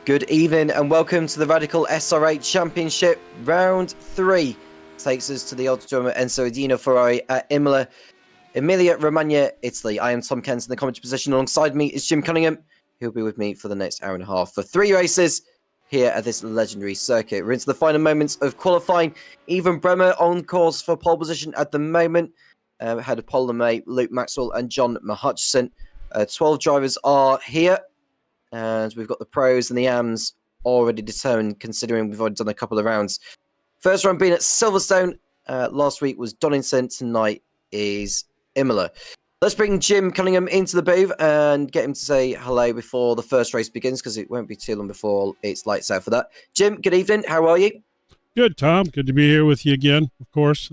Good evening and welcome to the Radical SR8 Championship. Round 3 takes us to the Auditorium Enzo Edino Ferrari at Imola, Emilia-Romagna, Italy. I am Tom Kent in the commentary position. Alongside me is Jim Cunningham, who'll be with me for the next hour and a half for 3 races here at this legendary circuit. We're into the final moments of qualifying. Even Bremer on course for pole position at the moment. Ahead of Paul LeMay, Luke Maxwell and John Mahutchison. 12 drivers are here. And we've got the pros and the AMs already determined, considering we've already done a couple of rounds. First round being at Silverstone. Last week was Donington. Tonight is Imola. Let's bring Jim Cunningham into the booth and get him to say hello before the first race begins, because it won't be too long before it's lights out for that. Jim, good evening. How are you? Good, Tom. Good to be here with you again, of course.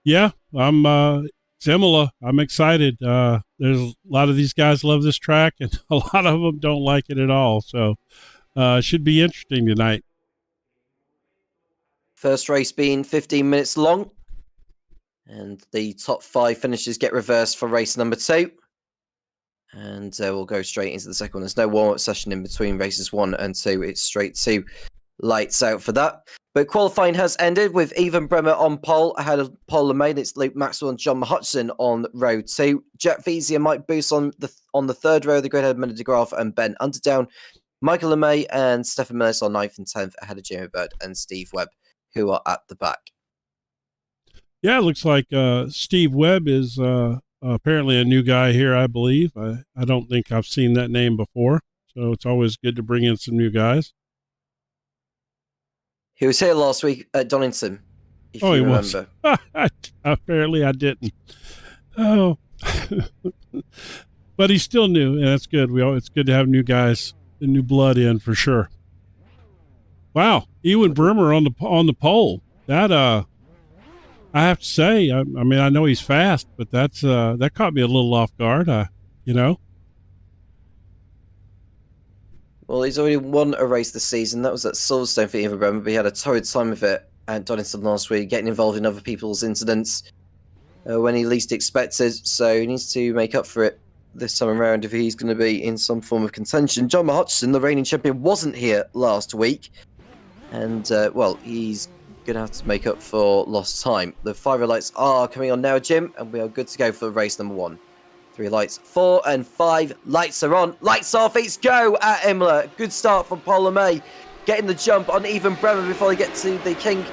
Yeah, it's Imola. I'm excited. There's a lot of these guys love this track, and a lot of them don't like it at all. So it should be interesting tonight. First race being 15 minutes long. And the top 5 finishes get reversed for race number 2. And we'll go straight into the second one. There's no warm-up session in between races 1 and 2. It's straight to lights out for that. But qualifying has ended with Even Bremer on pole ahead of Paul LeMay. It's Luke Maxwell and John Hudson on row 2. Jack Veazey and Mike Boos on the third row of the grid ahead of Menno de Graaf and Ben Underdown. Michael LeMay and Stefan Millis on 9th and 10th ahead of Jamie Bird and Steve Webb, who are at the back. Yeah, it looks like Steve Webb is apparently a new guy here, I believe. I don't think I've seen that name before, so it's always good to bring in some new guys. He was here last week at Donington, if you remember. Apparently I didn't. Oh. But he's still new, and that's good. It's good to have new guys and new blood in for sure. Wow, Ewan Bremer on the pole. That I have to say, I mean, I know he's fast, but that caught me a little off guard. Well, he's already won a race this season. That was at Silverstone for Ewan Bremer, but he had a torrid time of it at Donington last week, getting involved in other people's incidents when he least expected. So he needs to make up for it this time around if he's going to be in some form of contention. John Hutchison, the reigning champion, wasn't here last week. And, well, he's going to have to make up for lost time. The 5 lights are coming on now, Jim, and we are good to go for race number 1. 3 lights, 4 and 5 lights are on. Lights off, it's go at Imola. Good start from Paul LeMay, getting the jump on Even Bremer before they get to the King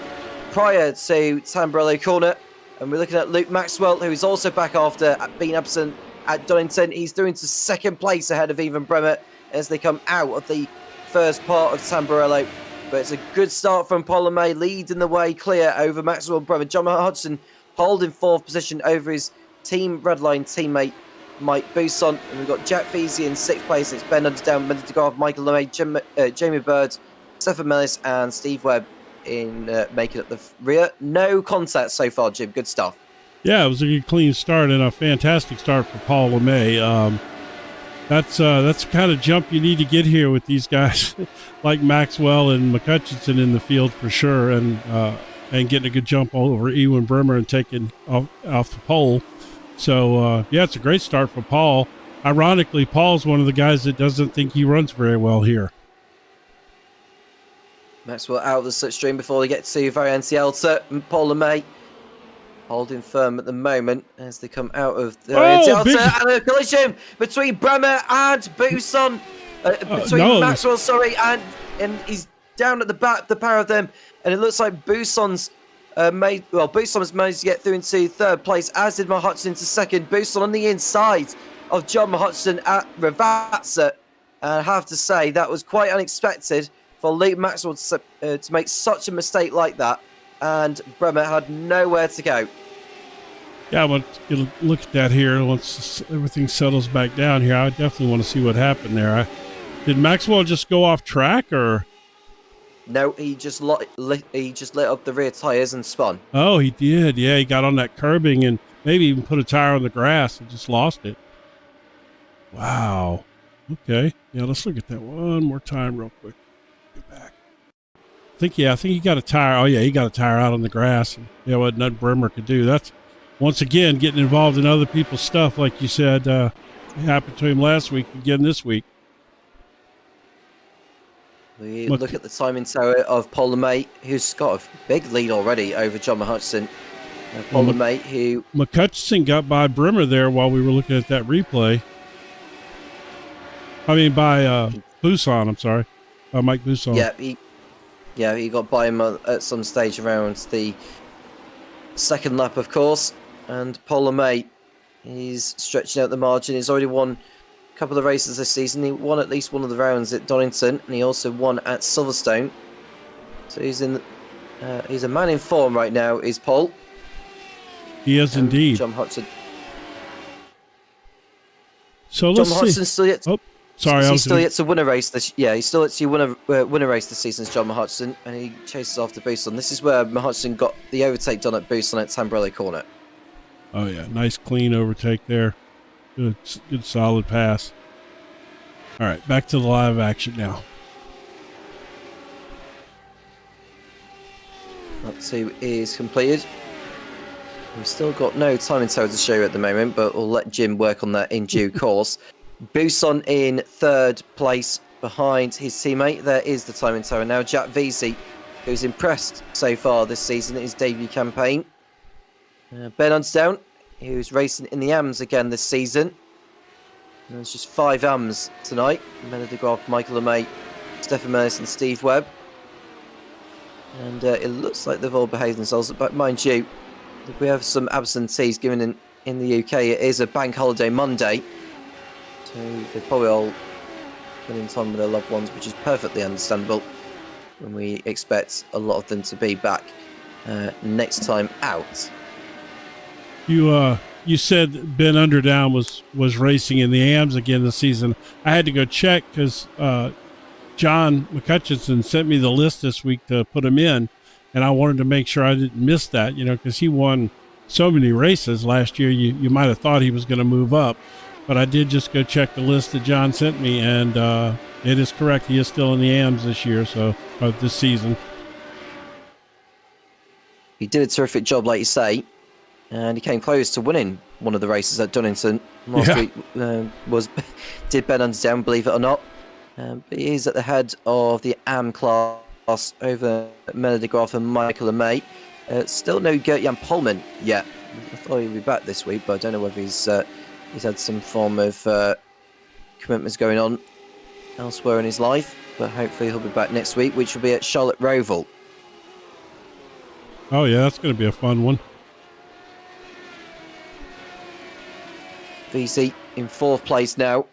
prior to Tamburello corner. And we're looking at Luke Maxwell, who is also back after being absent at Donington. He's through into second place ahead of Even Bremer as they come out of the first part of Tamburello. But it's a good start from Paul LeMay, leading the way clear over Maxwell and Bremer. John Hudson holding 4th position over his team Redline teammate Mike Bousson. And we've got Jack Veazey in 6th place. It's Ben Underdown, Menno de Graaf, Michael LeMay, Jamie Bird, Stefan Millis, and Steve Webb in making it the rear. No contact so far, Jim. Good stuff. Yeah, it was a good, clean start and a fantastic start for Paul LeMay. That's the kind of jump you need to get here with these guys like Maxwell and McCutcheon in the field for sure, and getting a good jump all over Ewan Bremer and taking off the pole. So, yeah, it's a great start for Paul. Ironically, Paul's one of the guys that doesn't think he runs very well here. Maxwell out of the slipstream before they get to Variante Alta. And Paul LeMay holding firm at the moment as they come out of the Variante Alta. And a collision between Bremer and Bousson. Maxwell, sorry, and he's down at the back, the pair of them. And it looks like Bousson's Bousson has managed to get through into 3rd place, as did Hudson to 2nd. Bousson on the inside of John Hudson at Ravazza. And I have to say, that was quite unexpected for Luke Maxwell to make such a mistake like that. And Bremer had nowhere to go. Yeah, I want to get a look at that here once everything settles back down here. I definitely want to see what happened there. Did Maxwell just go off track, or? No, he just lit up the rear tires and spun. Oh, he did. Yeah, he got on that curbing and maybe even put a tire on the grass and just lost it. Wow. Okay. Yeah, let's look at that one more time real quick. Get back. I think he got a tire. Oh, yeah, he got a tire out on the grass. And, yeah, what nothing Bremer could do. That's, once again, getting involved in other people's stuff, like you said, happened to him last week, again this week. We look at the timing tower of Paul LeMay, who's got a big lead already over John Hudson. Paul LeMay, who... McCutcheon got by Bremer there while we were looking at that replay. I mean, by Bousson, I'm sorry. Mike Bousson. Yeah, he got by him at some stage around the 2nd lap, of course. And Paul LeMay, he's stretching out the margin. He's already won a couple of races this season. He won at least one of the rounds at Donington, and he also won at Silverstone. So he's a man in form right now, is Paul. He is indeed. John Hudson. So let's John Hudson still yet. Sorry, he's still yet to win a race this. Yeah, he's still yet to win a race this season. John Hudson, and he chases after Bousson. This is where Hudson got the overtake done at Bousson at Tamburello corner. Oh yeah, nice clean overtake there. Good solid pass. All right, back to the live action now. Lap 2 is completed. We've still got no timing tower to show you at the moment, but we'll let Jim work on that in due course. Bousson in 3rd place behind his teammate. There is the timing tower now. Jack Veazey who's impressed so far this season in his debut campaign. Ben Underdown, who's racing in the AMs again this season. And there's just 5 AMs tonight. Mena de Graaf, Michael LeMay, Stefan Merlis and Steve Webb. And it looks like they've all behaved themselves. But mind you, we have some absentees given in the UK. It is a bank holiday Monday. So they're probably all spending time with their loved ones, which is perfectly understandable. And we expect a lot of them to be back next time out. You said Ben Underdown was racing in the AMs again this season. I had to go check because John McCutcheon sent me the list this week to put him in, and I wanted to make sure I didn't miss that, because he won so many races last year. You might have thought he was going to move up, but I did just go check the list that John sent me, and it is correct. He is still in the AMs this year, this season. He did a terrific job, like you say. And he came close to winning one of the races at Donington last week. Did Ben Underdown, believe it or not. But he is at the head of the AM class over Mena de Graaf and Michael LeMay. Still no Gert-Jan Polman yet. I thought he'd be back this week, but I don't know whether he's had some form of commitments going on elsewhere in his life. But hopefully he'll be back next week, which will be at Charlotte Roval. Oh yeah, that's going to be a fun one. VC in 4th place now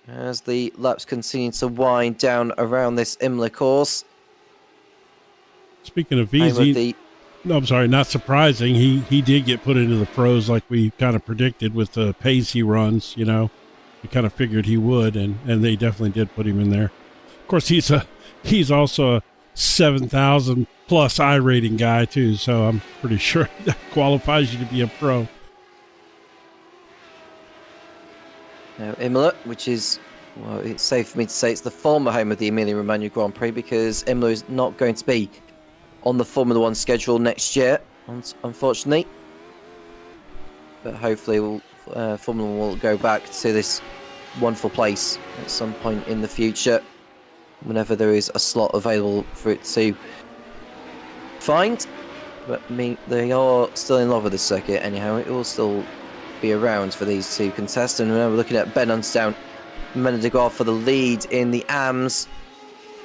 as the laps continue to wind down around this Imola course. Speaking of VZ, no, I'm sorry, not surprising. He did get put into the pros like we kind of predicted with the pace he runs. We kind of figured he would, and they definitely did put him in there. Of course, he's also a 7,000 plus I rating guy too, so I'm pretty sure that qualifies you to be a pro. Now Imola, which is, well, it's safe for me to say it's the former home of the Emilia-Romagna Grand Prix, because Imola is not going to be on the Formula 1 schedule next year, unfortunately. But hopefully Formula 1 will go back to this wonderful place at some point in the future, whenever there is a slot available for it to find. But they are still in love with the circuit anyhow. It will still be around for these two contests. And we're looking at Ben Underdown, Mena de Graaf for the lead in the AMs.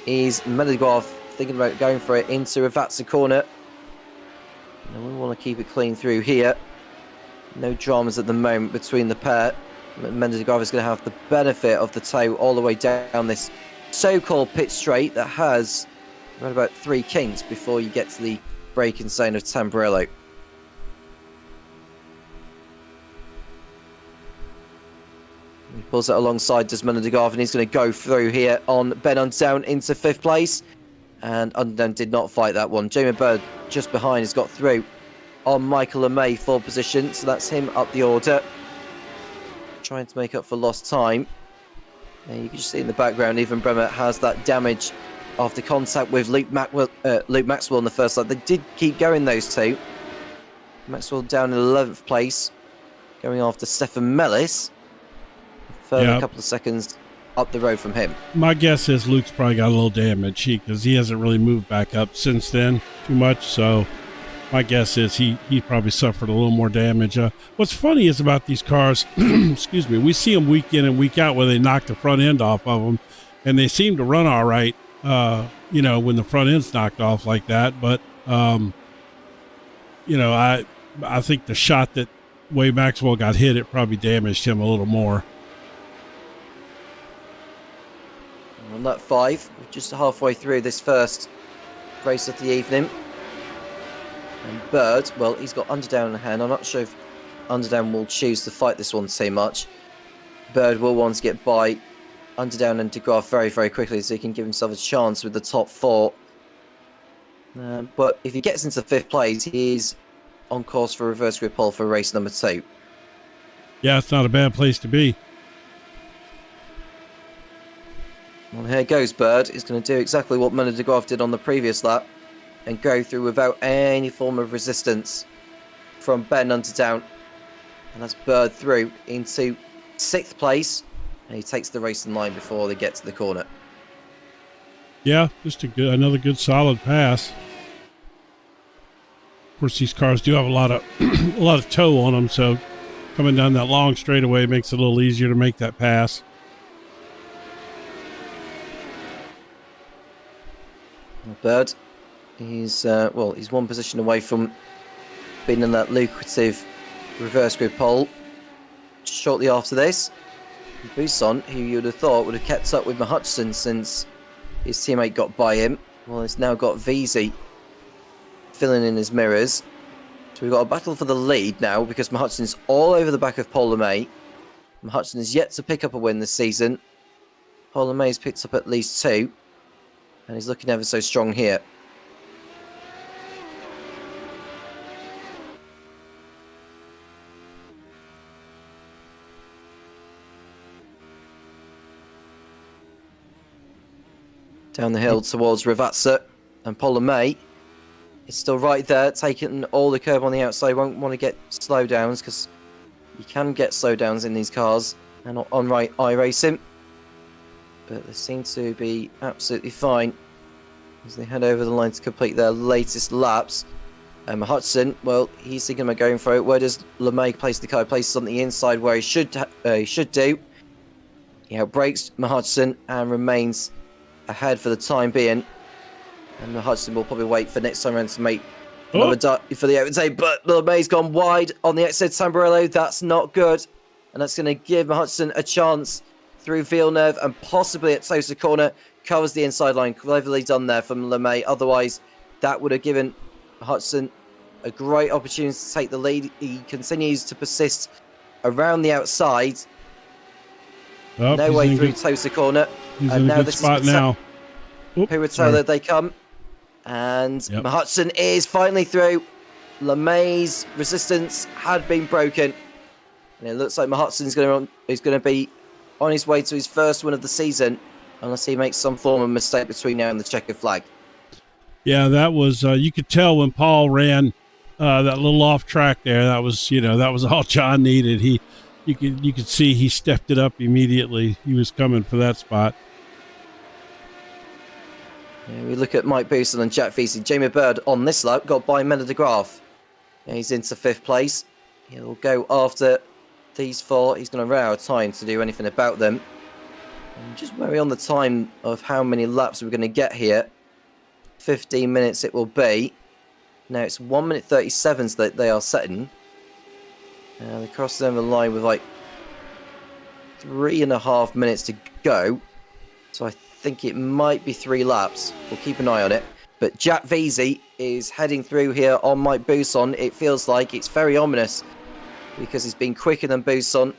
Is Mena de Graaf thinking about going for it into Ravatsa corner? And we want to keep it clean through here. No dramas at the moment between the pair. Mena de Graaf is going to have the benefit of the tow all the way down this so-called pit straight that has around about 3 kinks before you get to the braking zone of Tamburello. He pulls it alongside Mena de Graaf, and he's going to go through here on Ben Underdown into 5th place. And Underdown did not fight that one. Jamie Bird just behind has got through on Michael LeMay 4th position, so that's him up the order. Trying to make up for lost time. And you can just see in the background, Ivan Bremer has that damage after contact with Luke Maxwell in the first lap. They did keep going, those two. Maxwell down in 11th place, going after Stefan Merlis. A couple of seconds up the road from him. My guess is Luke's probably got a little damage because he hasn't really moved back up since then too much. So my guess is he probably suffered a little more damage. What's funny is about these cars, excuse me, we see them week in and week out where they knock the front end off of them, and they seem to run all right, when the front end's knocked off like that. But, I think the shot that Wade Maxwell got hit, it probably damaged him a little more. On lap 5, we're just halfway through this first race of the evening. And Bird, well, he's got Underdown in hand. I'm not sure if Underdown will choose to fight this one too much. Bird will want to get by Underdown and de Graaf very, very quickly so he can give himself a chance with the top 4. But if he gets into 5th place, he's on course for reverse grid pole for race number 2. Yeah, it's not a bad place to be. Well, here goes Bird. He's going to do exactly what Mena de Graaf did on the previous lap and go through without any form of resistance from Ben Underdown. And that's Bird through into 6th place. And he takes the racing line before they get to the corner. Yeah, just another good solid pass. Of course, these cars do have a lot of a lot of toe on them, so coming down that long straightaway makes it a little easier to make that pass. Bird, he's he's one position away from being in that lucrative reverse grid pole. Shortly after this, Buson, who you would have thought would have kept up with Hutchinson since his teammate got by him, well, he's now got VZ filling in his mirrors. So we've got a battle for the lead now because Hutchinson's all over the back of Paul LeMay. Hutchinson is yet to pick up a win this season. Paul LeMay's picked up at least 2, and he's looking ever so strong here. Down the hill towards Ravazza, and Paul LeMay is still right there, taking all the curb on the outside. Won't want to get slowdowns because you can get slowdowns in these cars and on right iRacing. But they seem to be absolutely fine as they head over the line to complete their latest laps. Hudson, well, he's thinking about going for it. Where does LeMay place the car? He places on the inside where he should do. He outbrakes Hudson and remains ahead for the time being. And Hudson will probably wait for next time around to make another dart for the overtake. But LeMay's gone wide on the exit Tamburello. That's not good. And that's going to give Hudson a chance through Villeneuve and possibly at Tosa Corner. Covers the inside line. Cleverly done there from LeMay. Otherwise, that would have given Hudson a great opportunity to take the lead. He continues to persist around the outside. No way through Tosa Corner. He's in a good spot now. Piratola, they come. And Hudson is finally through. LeMay's resistance had been broken. And it looks like Hudson's going to be on his way to his first win of the season, unless he makes some form of mistake between now and the checkered flag. Yeah, that was, you could tell when Paul ran that little off track there, that was all John needed. You could see he stepped it up immediately. He was coming for that spot. Yeah, we look at Mike Booston and Jack Vesey. Jamie Bird on this lap got by Mena de Graaf. Yeah, he's into 5th place. He'll go after these 4. He's going to run out of time to do anything about them. And just worry on the time of how many laps we're going to get here. 15 minutes it will be. Now it's 1 minute 37 that they are setting. They cross over the line with like 3.5 minutes to go. So I think it might be 3 laps. We'll keep an eye on it. But Jack Vesey is heading through here on Mike Bousson. It feels like it's very ominous because he's been quicker than Bousson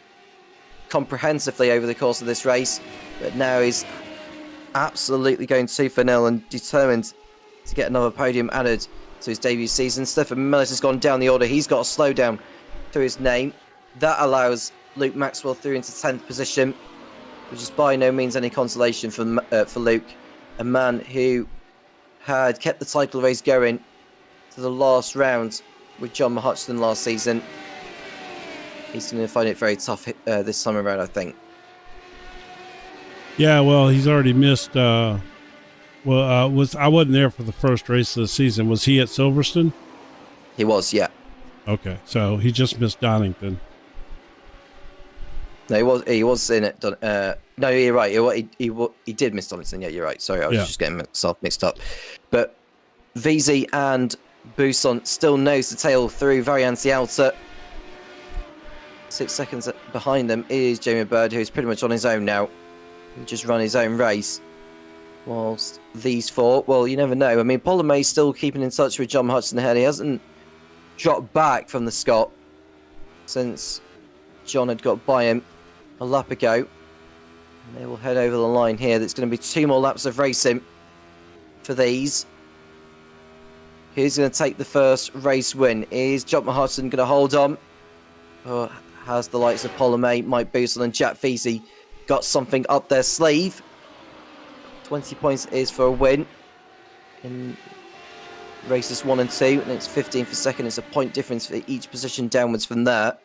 comprehensively over the course of this race. But now he's absolutely going tooth for nail and determined to get another podium added to his debut season. Stefan Millis has gone down the order. He's got a slowdown through his name. That allows Luke Maxwell through into 10th position, which is by no means any consolation for Luke, a man who had kept the title race going to the last round with John Hutchinson last season. He's going to find it very tough this time around, I think. Yeah, well, he's already missed. I wasn't there for the first race of the season. Was he at Silverstone? He was, yeah. Okay, so he just missed Donington. No, he was in it. No, you're right. He did miss Donington. Yeah, you're right. Sorry, I was just getting myself mixed up. But VZ and Bousson still nose to tail through Variante Alta. 6 seconds behind them is Jamie Bird, who's pretty much on his own now. He just run his own race. Whilst these 4, well, you never know. I mean, Paul LeMay's still keeping in touch with John Hudson ahead. He hasn't dropped back from the Scot since John had got by him a lap ago. And they will head over the line here. There's going to be 2 more laps of racing for these. Who's going to take the first race win? Is John Hudson going to hold on? Or has the likes of Paul LeMay, Mike Bousson and Jack Vesey got something up their sleeve? 20 points is for a win in races 1 and 2, and it's 15 for second. It's a point difference for each position downwards from there.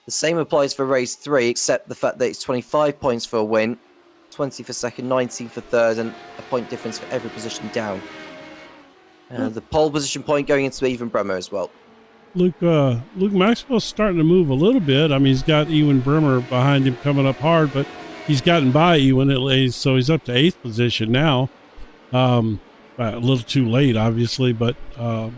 The same applies for race 3, except the fact that it's 25 points for a win, 20 for second, 19 for third, and a point difference for every position down. The pole position point going into Even Bremer as well. Luke Maxwell's starting to move a little bit. I mean, he's got Ewan Bremer behind him coming up hard, but he's gotten by Ewan at least, so he's up to 8th position now. A little too late, obviously, but I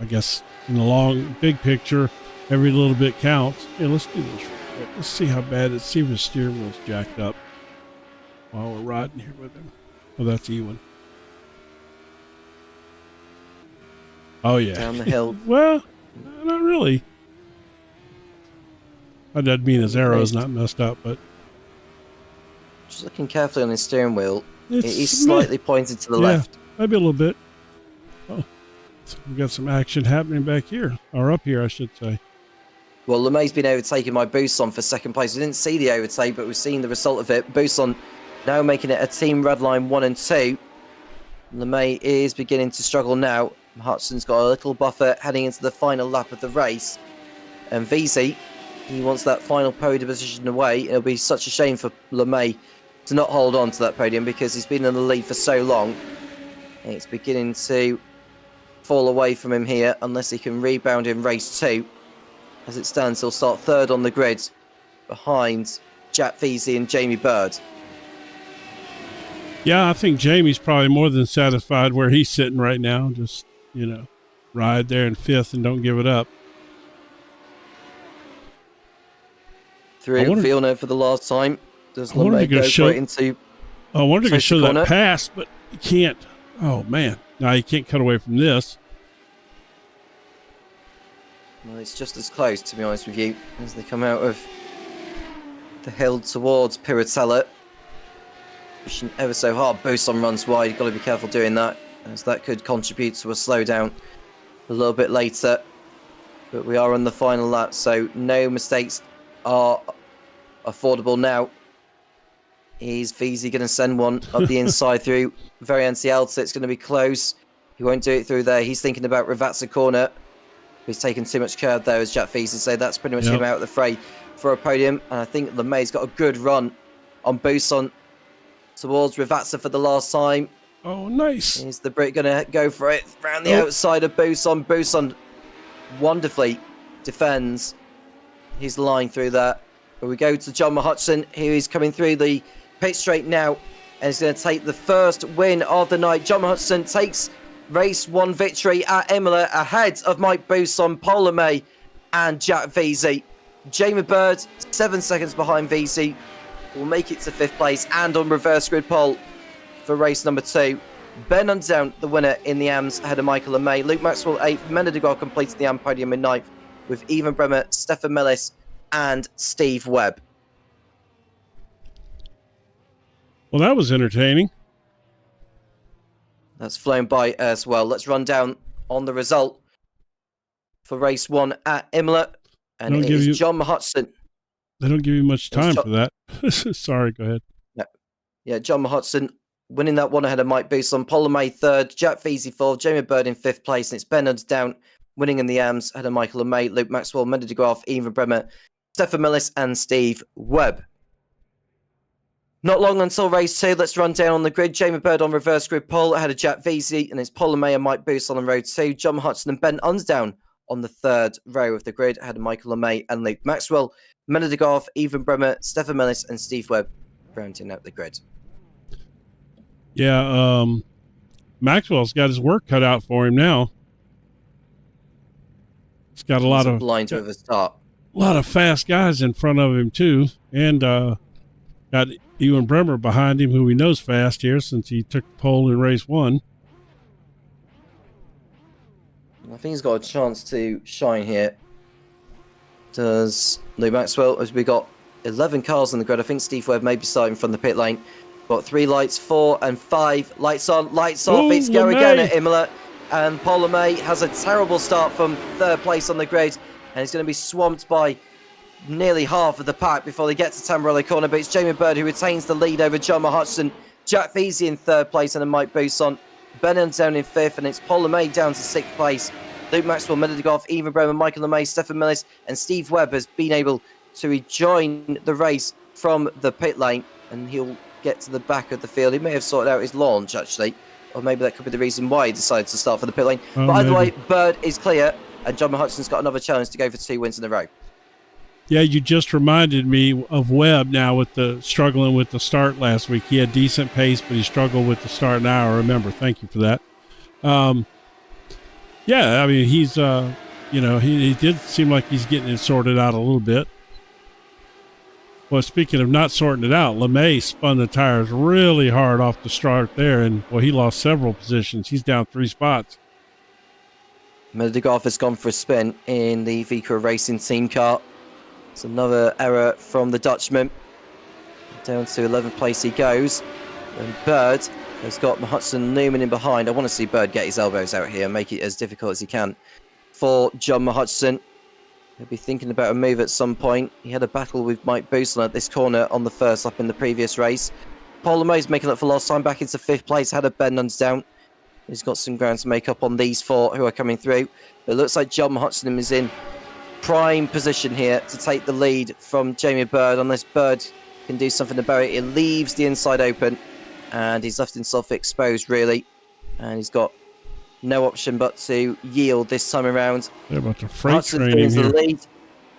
guess in the big picture, every little bit counts. Yeah, let's do this real quick. Let's see how bad it is. See if the steering wheel's jacked up while we're riding here with him. Oh, that's Ewan. Oh, yeah. Down the hill. Well, not really. That doesn't mean his arrow is not messed up, but just looking carefully on his steering wheel, it is slightly pointed to the left. Maybe a little bit. Oh, so we've got some action happening back here, or up here, I should say. Well, LeMay's been overtaken by Buson for 2nd place. We didn't see the overtake, but we've seen the result of it. Buson now making it a team red line 1 and 2. LeMay is beginning to struggle now. Hudson's got a little buffer heading into the final lap of the race. And VZ, he wants that final podium position away. It'll be such a shame for LeMay to not hold on to that podium because he's been in the lead for so long. And it's beginning to fall away from him here unless he can rebound in race 2. As it stands, he'll start 3rd on the grid behind Jack Veazey and Jamie Bird. Yeah, I think Jamie's probably more than satisfied where he's sitting right now. Just, ride there in 5th and don't give it up. Through Villeneuve for the last time. Does LeMay go right into... I wanted to show that pass, but you can't. Oh, man. No, you can't cut away from this. Well, it's just as close, to be honest with you, as they come out of the hill towards Piratella. Pushing ever so hard. Buson runs wide. You've got to be careful doing that, as that could contribute to a slowdown a little bit later. But we are on the final lap, so no mistakes are affordable now. Is VZ going to send one up the inside through Variante Alta? It's going to be close. He won't do it through there. He's thinking about Ravazza corner. He's taken too much curve there, as Jack VZ say. That's pretty much him out of the fray for a podium. And I think LeMay's got a good run on Buson towards Ravazza for the last time. Oh, nice. Is the Brit going to go for it? Round the outside of Buson. Buson wonderfully defends his line through that. But we go to John Hudson, who is coming through the pit straight now and is going to take the first win of the night. John Hudson takes race 1 victory at Imola ahead of Mike Buson, Paul LeMay and Jack Veazey. Jamie Bird, 7 seconds behind Veazey, will make it to 5th place and on reverse grid pole for race number 2. Ben Undown, the winner in the AMS, ahead of Michael LeMay. Luke Maxwell 8th, Menedigal completed the AM podium in 9th with Evan Bremer, Stefan Millis and Steve Webb. Well, that was entertaining. That's flown by as well. Let's run down on the result for race 1 at Imola. And it is John Hudson. They don't give you much time for that. Sorry, go ahead. Yeah, John Hudson winning that one ahead of Mike Buson. Paul LeMay 3rd, Jack Veazey 4th, Jamie Bird in 5th place. And it's Ben Down winning in the AMS ahead of Michael LeMay, Luke Maxwell, Mendy de Graaf, Evan Bremer, Stefan Millis and Steve Webb. Not long until race 2. Let's run down on the grid. Jamie Bird on reverse grid pole ahead of Jack Veazey, and it's Paul LeMay and Mike Buson on row 2. John Hudson and Ben Unsdown on the 3rd row of the grid ahead of Michael LeMay and Luke Maxwell. Mendy de Graaf, Evan Bremer, Stefan Millis and Steve Webb rounding out the grid. Yeah, Maxwell's got his work cut out for him now. He's got a lot of blind with a start. A lot of fast guys in front of him too, and got Ewan Bremer behind him, who he knows fast here since he took the pole in race 1. I think he's got a chance to shine here. Does Luke Maxwell? As we got 11 cars on the grid, I think Steve Webb may be starting from the pit lane. Got 3 lights, 4 and 5. Lights on, lights off. It's go again at Imola. And Paul LeMay has a terrible start from 3rd place on the grid. And he's going to be swamped by nearly half of the pack before they get to Tamburello corner. But it's Jamie Bird who retains the lead over John Hudson. Jack Veazey in 3rd place and then Mike Buson. Ben down in 5th. And it's Paul LeMay down to 6th place. Luke Maxwell, Mendy de Graaf, Evan Bremer, Michael LeMay, Stefan Millis and Steve Webb has been able to rejoin the race from the pit lane. And he'll get to the back of the field. He may have sorted out his launch, actually, or maybe that could be the reason why he decided to start for the pit lane. Oh, But either way, maybe. Bird is clear, and John Hudson's got another challenge to go for 2 wins in a row. Yeah, you just reminded me of Webb now with the struggling with the start last week. He had decent pace, but he struggled with the start. Now I remember. Thank you for that. Yeah, I mean, he's, he did seem like he's getting it sorted out a little bit. Well, speaking of not sorting it out, LeMay spun the tires really hard off the start there, and, well, he lost several positions. He's down 3 spots. Meldegraaff has gone for a spin in the Vica Racing team car. It's another error from the Dutchman. Down to 11th place he goes. And Bird has got Hudson looming in behind. I want to see Bird get his elbows out here and make it as difficult as he can for John Hudson. He'll be thinking about a move at some point. He had a battle with Mike Boosland at this corner on the first lap in the previous race. Paul LeMay's making up for lost time, back into 5th place. Had a bend under down. He's got some ground to make up on these 4 who are coming through. But it looks like John Hudson is in prime position here to take the lead from Jamie Bird. Unless Bird can do something about it, he leaves the inside open and he's left himself exposed, really. And he's got no option but to yield this time around. They're about to freight Hudson train in wins the here. lead,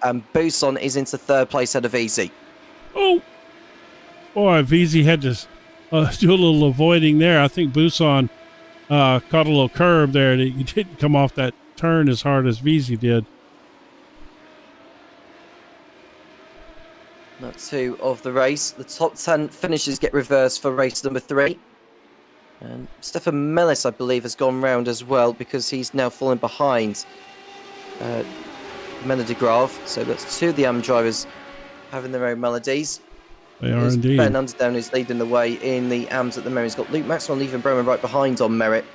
and Buson is into 3rd place ahead of Easy. Oh, boy, VZ had to do a little avoiding there. I think Buson caught a little curve there. He didn't come off that turn as hard as VZ did. Not 2 of the race. The top 10 finishes get reversed for race number 3. And Stefan Mellis, I believe, has gone round as well because he's now falling behind Meldegraaff. So that's 2 of the AM drivers having their own melodies. They are indeed. Ben Underdown is leading the way in the AMs at the moment. He's got Luke Maxwell and Ethan Bremer right behind on merit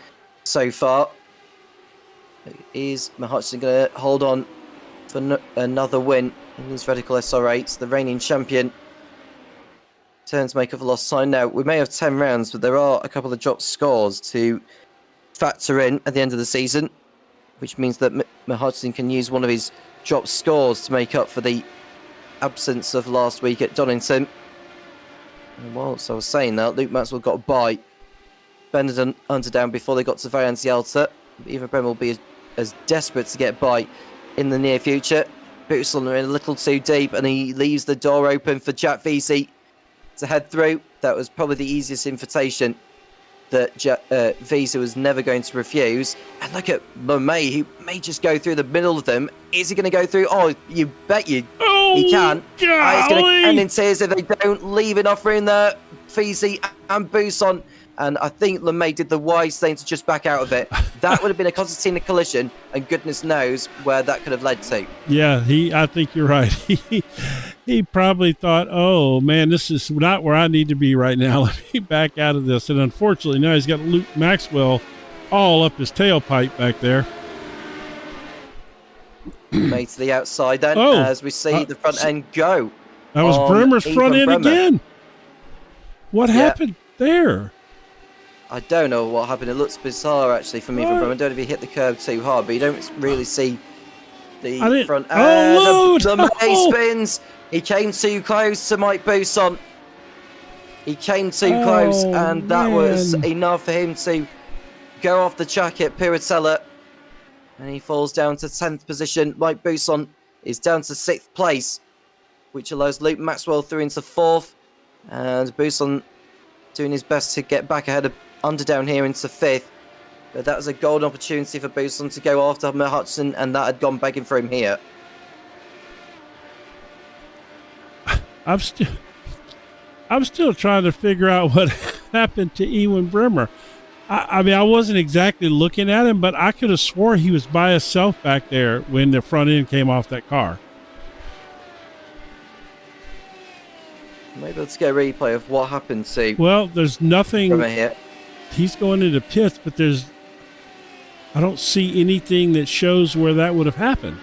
so far. Is Hudson going to hold on for another win in these Radical SR8s? The reigning champion turns make up a lost time. Now, we may have 10 rounds, but there are a couple of dropped scores to factor in at the end of the season, which means that Hudson can use one of his dropped scores to make up for the absence of last week at Donington. And whilst I was saying that, Luke Maxwell got a bite. Benetton Underdown before they got to Varianti Alta. Even Bremer will be as desperate to get a bite in the near future. Bootsland are in a little too deep, and he leaves the door open for Jack Vesey to head through. That was probably the easiest invitation that Vesey was never going to refuse. And look at LeMay, he may just go through the middle of them. Is he going to go through? Oh, you bet he can. It's going to end in tears if they don't leave enough room there. Vesey and Buson. And I think LeMay did the wise thing to just back out of it. That would have been a concertina collision, and goodness knows where that could have led to. Yeah, I think you're right. He probably thought, oh, man, this is not where I need to be right now. Let me back out of this. And unfortunately, now he's got Luke Maxwell all up his tailpipe back there. Made to the outside then, as we see the front end go. That was Bremer's front end again. What happened there? I don't know what happened. It looks bizarre, actually, from Ethan Bremer. I don't know if he hit the curb too hard, but you don't really see the front end. The May spins. He came too close to Mike Buson. He came too close, and that was enough for him to go off the track at Piratella. And he falls down to 10th position. Mike Buson is down to 6th place, which allows Luke Maxwell through into 4th. And Buson doing his best to get back ahead of Underdown here into 5th. But that was a golden opportunity for Buson to go after Hudson, and that had gone begging for him here. I'm still trying to figure out what happened to Ewan Bremer. I mean, I wasn't exactly looking at him, but I could have swore he was by himself back there when the front end came off that car. Maybe let's get a replay of what happened to. Well, there's nothing. Here. He's going into pits, but I don't see anything that shows where that would have happened.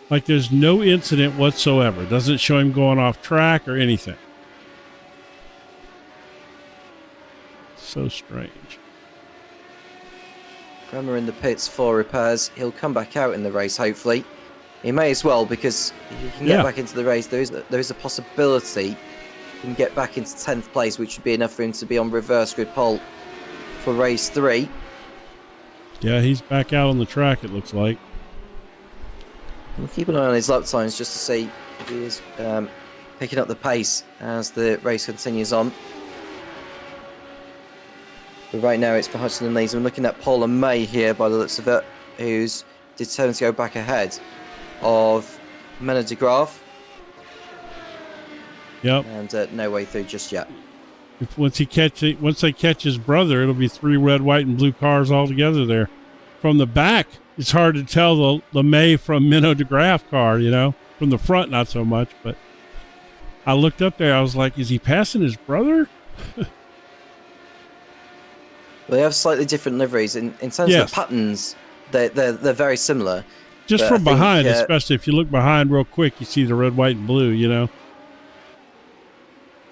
Like, there's no incident whatsoever. It doesn't show him going off track or anything. So strange. Bremer in the pits for repairs. He'll come back out in the race, hopefully. He may as well, because he can get back into the race. There is a possibility he can get back into 10th place, which would be enough for him to be on reverse grid pole for race 3. Yeah, he's back out on the track, it looks like. We'll keep an eye on his lap times just to see if he is picking up the pace as the race continues on. But right now it's for Hudson and Lees. I'm looking at Paul and May here by the looks of it, who's determined to go back ahead of Mena de Graaf. Yep. And no way through just yet. Once they catch his brother, it'll be 3 red, white, and blue cars all together there. From the back, it's hard to tell the LeMay from Mena de Graaf car, you know. From the front, not so much. But I looked up there, I was like, is he passing his brother? They have slightly different liveries. In terms of the patterns, they're very similar. Just from behind, especially if you look behind real quick, you see the red, white, and blue, you know.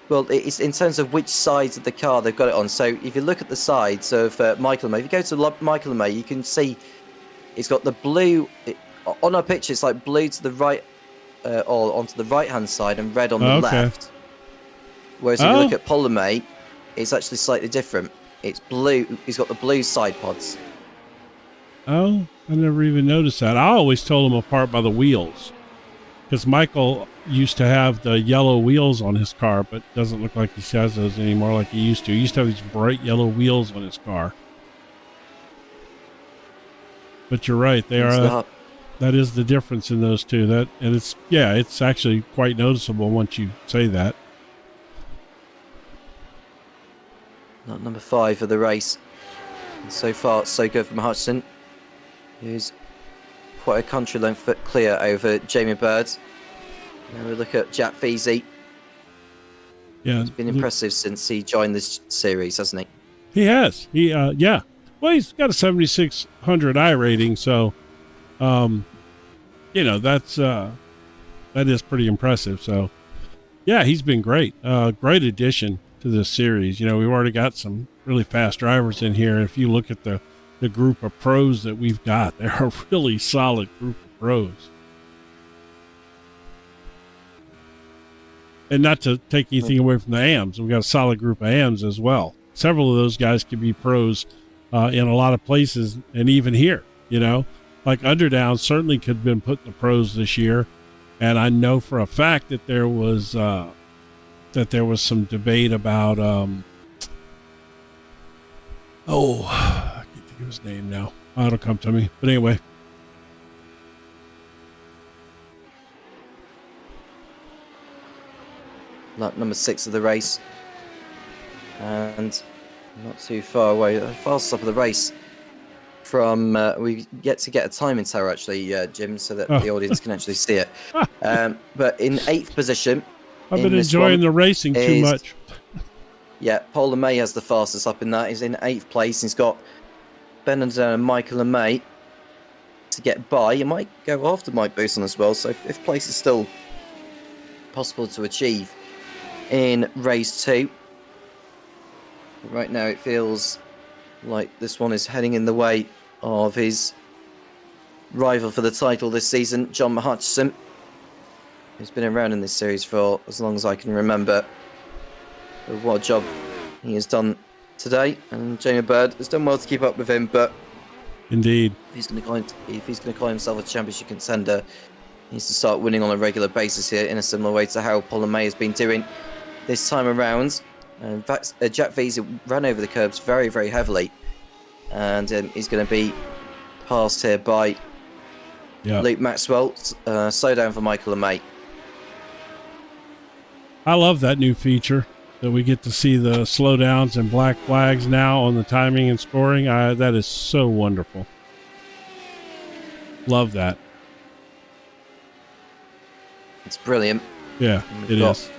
Well, it's in terms of which sides of the car they've got it on. So if you look at the sides of Michael LeMay, if you go to Michael LeMay, you can see it's got the blue on our picture. It's like blue to the right, or onto the right-hand side, and red on the left. Whereas if you look at Paul LeMay, it's actually slightly different. It's blue. He's got the blue side pods. Oh, I never even noticed that. I always told them apart by the wheels. Because Michael used to have the yellow wheels on his car, but doesn't look like he has those anymore like he used to. He used to have these bright yellow wheels on his car. But you're right. That is the difference in those two. It's actually quite noticeable once you say that. Not number 5 of the race. And so far, so good from Hudson, who's quite a country length clear over Jamie Bird. Now we look at Jack Veazey. Yeah, he's been impressive since he joined this series, hasn't he? He has. Yeah. Well, he's got a 7,600 I rating, so that is pretty impressive. So yeah, he's been great. Great addition to this series. You know, we've already got some really fast drivers in here. If you look at the group of pros that we've got, they're a really solid group of pros. And not to take anything away from the AMs, we've got a solid group of AMs as well. Several of those guys could be pros in a lot of places, and even here, you know, like Underdown certainly could have been put in the pros this year. And I know for a fact that there was some debate about I can't think of his name now. It'll come to me. But anyway. Lap number 6 of the race. And not too far away. The fast stop of the race from... we get a timing tower, actually, Jim, so that the audience can actually see it. But in 8th position... I've been enjoying the racing too much. Yeah, Paul LeMay has the fastest up in that. He's in 8th place. He's got Benedict and Michael LeMay to get by. He might go after Mike Boosson as well, so 5th place is still possible to achieve in race 2. But right now it feels like this one is heading in the way of his rival for the title this season, John Hutchison, who's been around in this series for as long as I can remember. But what a job he has done today, and Jamie Bird has done well to keep up with him. But indeed, if he's going to call himself a championship contender, he needs to start winning on a regular basis here, in a similar way to how Paul LeMay has been doing this time around. In fact, Jack Veazey ran over the curbs very, very heavily, and he's going to be passed here by Luke Maxwell. Slow down for Michael LeMay. I love that new feature that we get to see the slowdowns and black flags now on the timing and scoring. That is so wonderful. Love that. It's brilliant. Yeah, it is.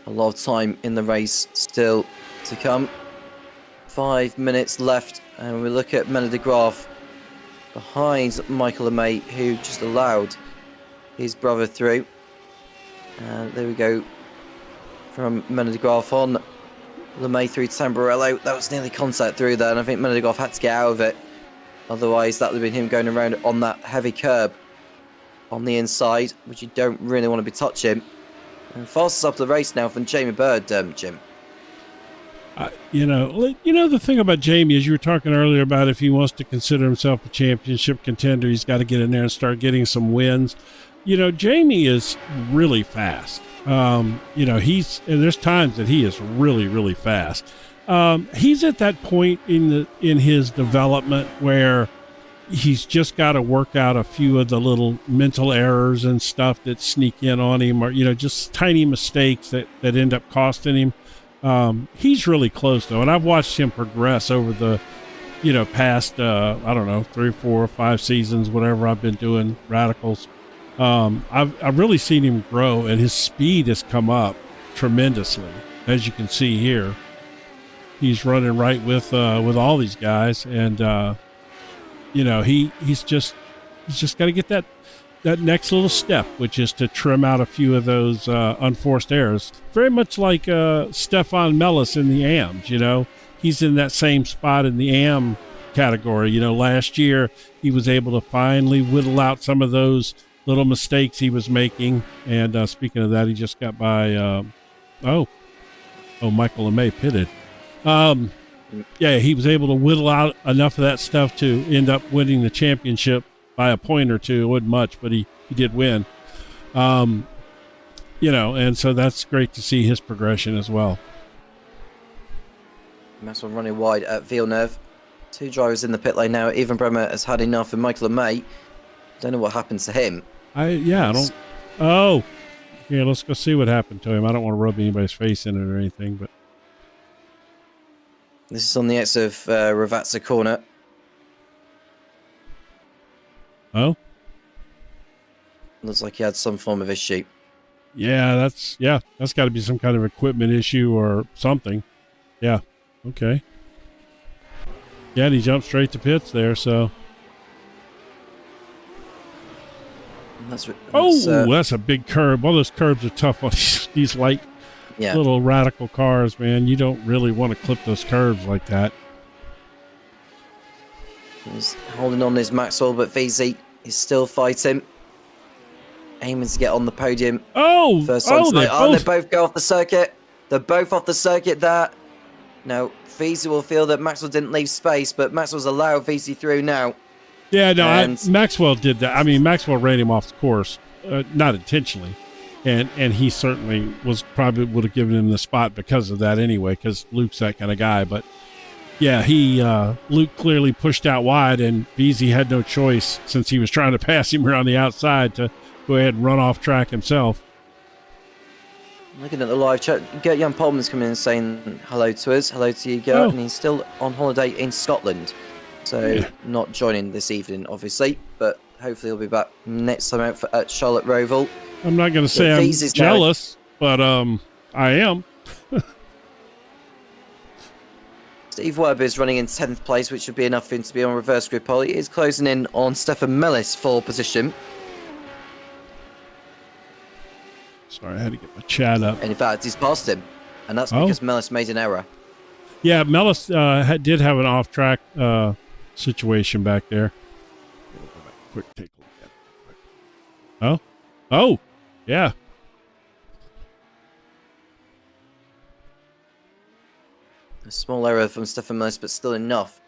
A lot of time in the race still to come. 5 minutes left, and we look at Mena de Graaf behind Michael LeMay, who just allowed his brother through. And there we go. From Mena de Graaf on LeMay through Tamburello. That was nearly contact through there, and I think Mena de Graaf had to get out of it. Otherwise, that would have been him going around on that heavy curb on the inside, which you don't really want to be touching. And fastest up the race now from Jamie Bird, Jim. The thing about Jamie is you were talking earlier about if he wants to consider himself a championship contender, he's got to get in there and start getting some wins. Jamie is really fast. And there's times that he is really, really fast. He's at that point in his development where he's just got to work out a few of the little mental errors and stuff that sneak in on him, or just tiny mistakes that end up costing him. He's really close though, and I've watched him progress over the past 3 or 4 or 5 seasons, whatever I've been doing radicals. I've really seen him grow, and his speed has come up tremendously, as you can see here. He's running right with all these guys, and he's just got to get that next little step, which is to trim out a few of those unforced errors. Very much like Stefan Mellis in the AMs. He's in that same spot in the AM category. Last year he was able to finally whittle out some of those little mistakes he was making. And speaking of that, he just got by Michael LeMay pitted. He was able to whittle out enough of that stuff to end up winning the championship by a point or two. It wasn't much, but he did win. And so that's great to see his progression as well. Maxwell running wide at Villeneuve. 2 drivers in the pit lane now. Even Bremer has had enough, and Michael LeMay, don't know what happened to him. Let's go see what happened to him. I don't want to rub anybody's face in it or anything, but this is on the exit of Ravazza corner. Oh, looks like he had some form of issue. That's got to be some kind of equipment issue or something. Yeah. Okay. Yeah, and he jumped straight to pits there, so. That's a big curb. All those curbs are tough on these light little radical cars, man. You don't really want to clip those curbs like that. He's holding on his Maxwell, but VZ is still fighting. Aiming to get on the podium. They both go off the circuit. They're both off the circuit there. Now, VZ will feel that Maxwell didn't leave space, but Maxwell's allowed VZ through now. Yeah, no, Maxwell did that. I mean, Maxwell ran him off the course, not intentionally. And he certainly probably would have given him the spot because of that anyway, because Luke's that kind of guy. But yeah, Luke clearly pushed out wide, and VZ had no choice since he was trying to pass him around the outside to go ahead and run off track himself. Looking at the live chat, Gert-Jan Polman's coming in saying hello to us. Hello to you, Gert. And he's still on holiday in Scotland. So not joining this evening, obviously. But hopefully he'll be back next time out at Charlotte Roval. I'm not going to say I'm jealous, but I am. Steve Webb is running in 10th place, which would be enough for him to be on reverse grid pole. He is closing in on Stefan Mellis for position. Sorry, I had to get my chat up. And in fact, he's passed him. And that's because Mellis made an error. Yeah, Mellis did have an off-track situation back there. Quick take a look at it. Oh, yeah. A small error from Stefan Mellis, but still enough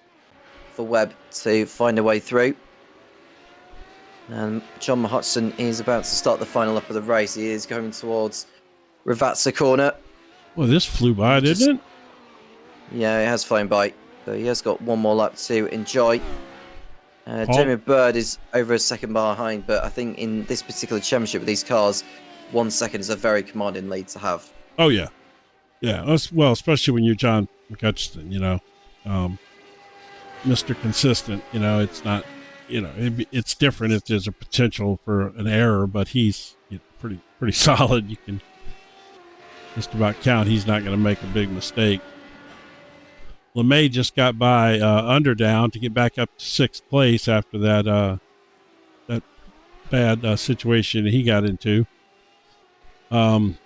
for Webb to find a way through. And John Hudson is about to start the final lap of the race. He is going towards Ravazza corner. Well, this flew by, didn't it? Yeah, it has flown by. But he has got one more lap to enjoy. Jamie Bird is over a second behind, but I think in this particular championship with these cars, 1 second is a very commanding lead to have. Oh, yeah. Yeah, well, especially when you're John McCutcheon, Mr. Consistent, it's not, it's different if there's a potential for an error, but he's pretty solid. You can just about count he's not going to make a big mistake. LeMay just got by Underdown to get back up to 6th place after that bad situation he got into. And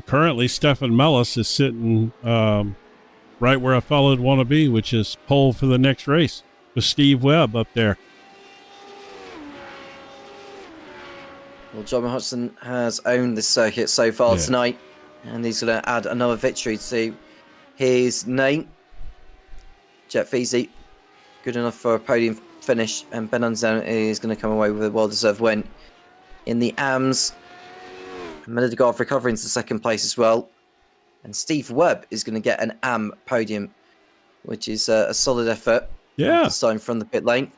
currently, Stefan Mellis is sitting right where a fellow would want to be, which is pole for the next race with Steve Webb up there. Well, John Hudson has owned this circuit so far tonight, and he's going to add another victory to his name. Jet Feasy, good enough for a podium finish, and Ben Unsdown is going to come away with a well-deserved win. In the AMS, Miller de Garve recovering to second place as well. And Steve Webb is going to get an AM podium, which is a solid effort. Yeah. Starting from the pit lane.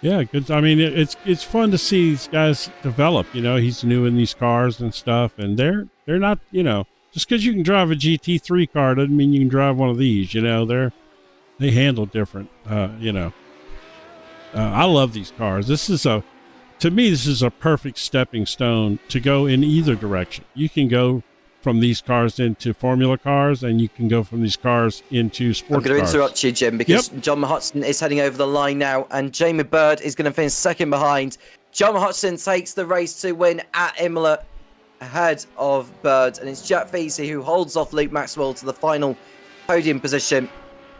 Yeah, good. I mean, it's fun to see these guys develop. You know, he's new in these cars and stuff, and they're not, you know, just because you can drive a GT3 car doesn't mean you can drive one of these. You know, they handle different. You know, I love these cars. To me, this is a perfect stepping stone to go in either direction. You can go from these cars into Formula cars, and you can go from these cars into sports cars. I'm going to interrupt you, Jim, because John Hudson is heading over the line now, and Jamie Bird is going to finish second behind. John Hudson takes the race to win at Imola ahead of Bird, and it's Jack Feasy who holds off Luke Maxwell to the final podium position.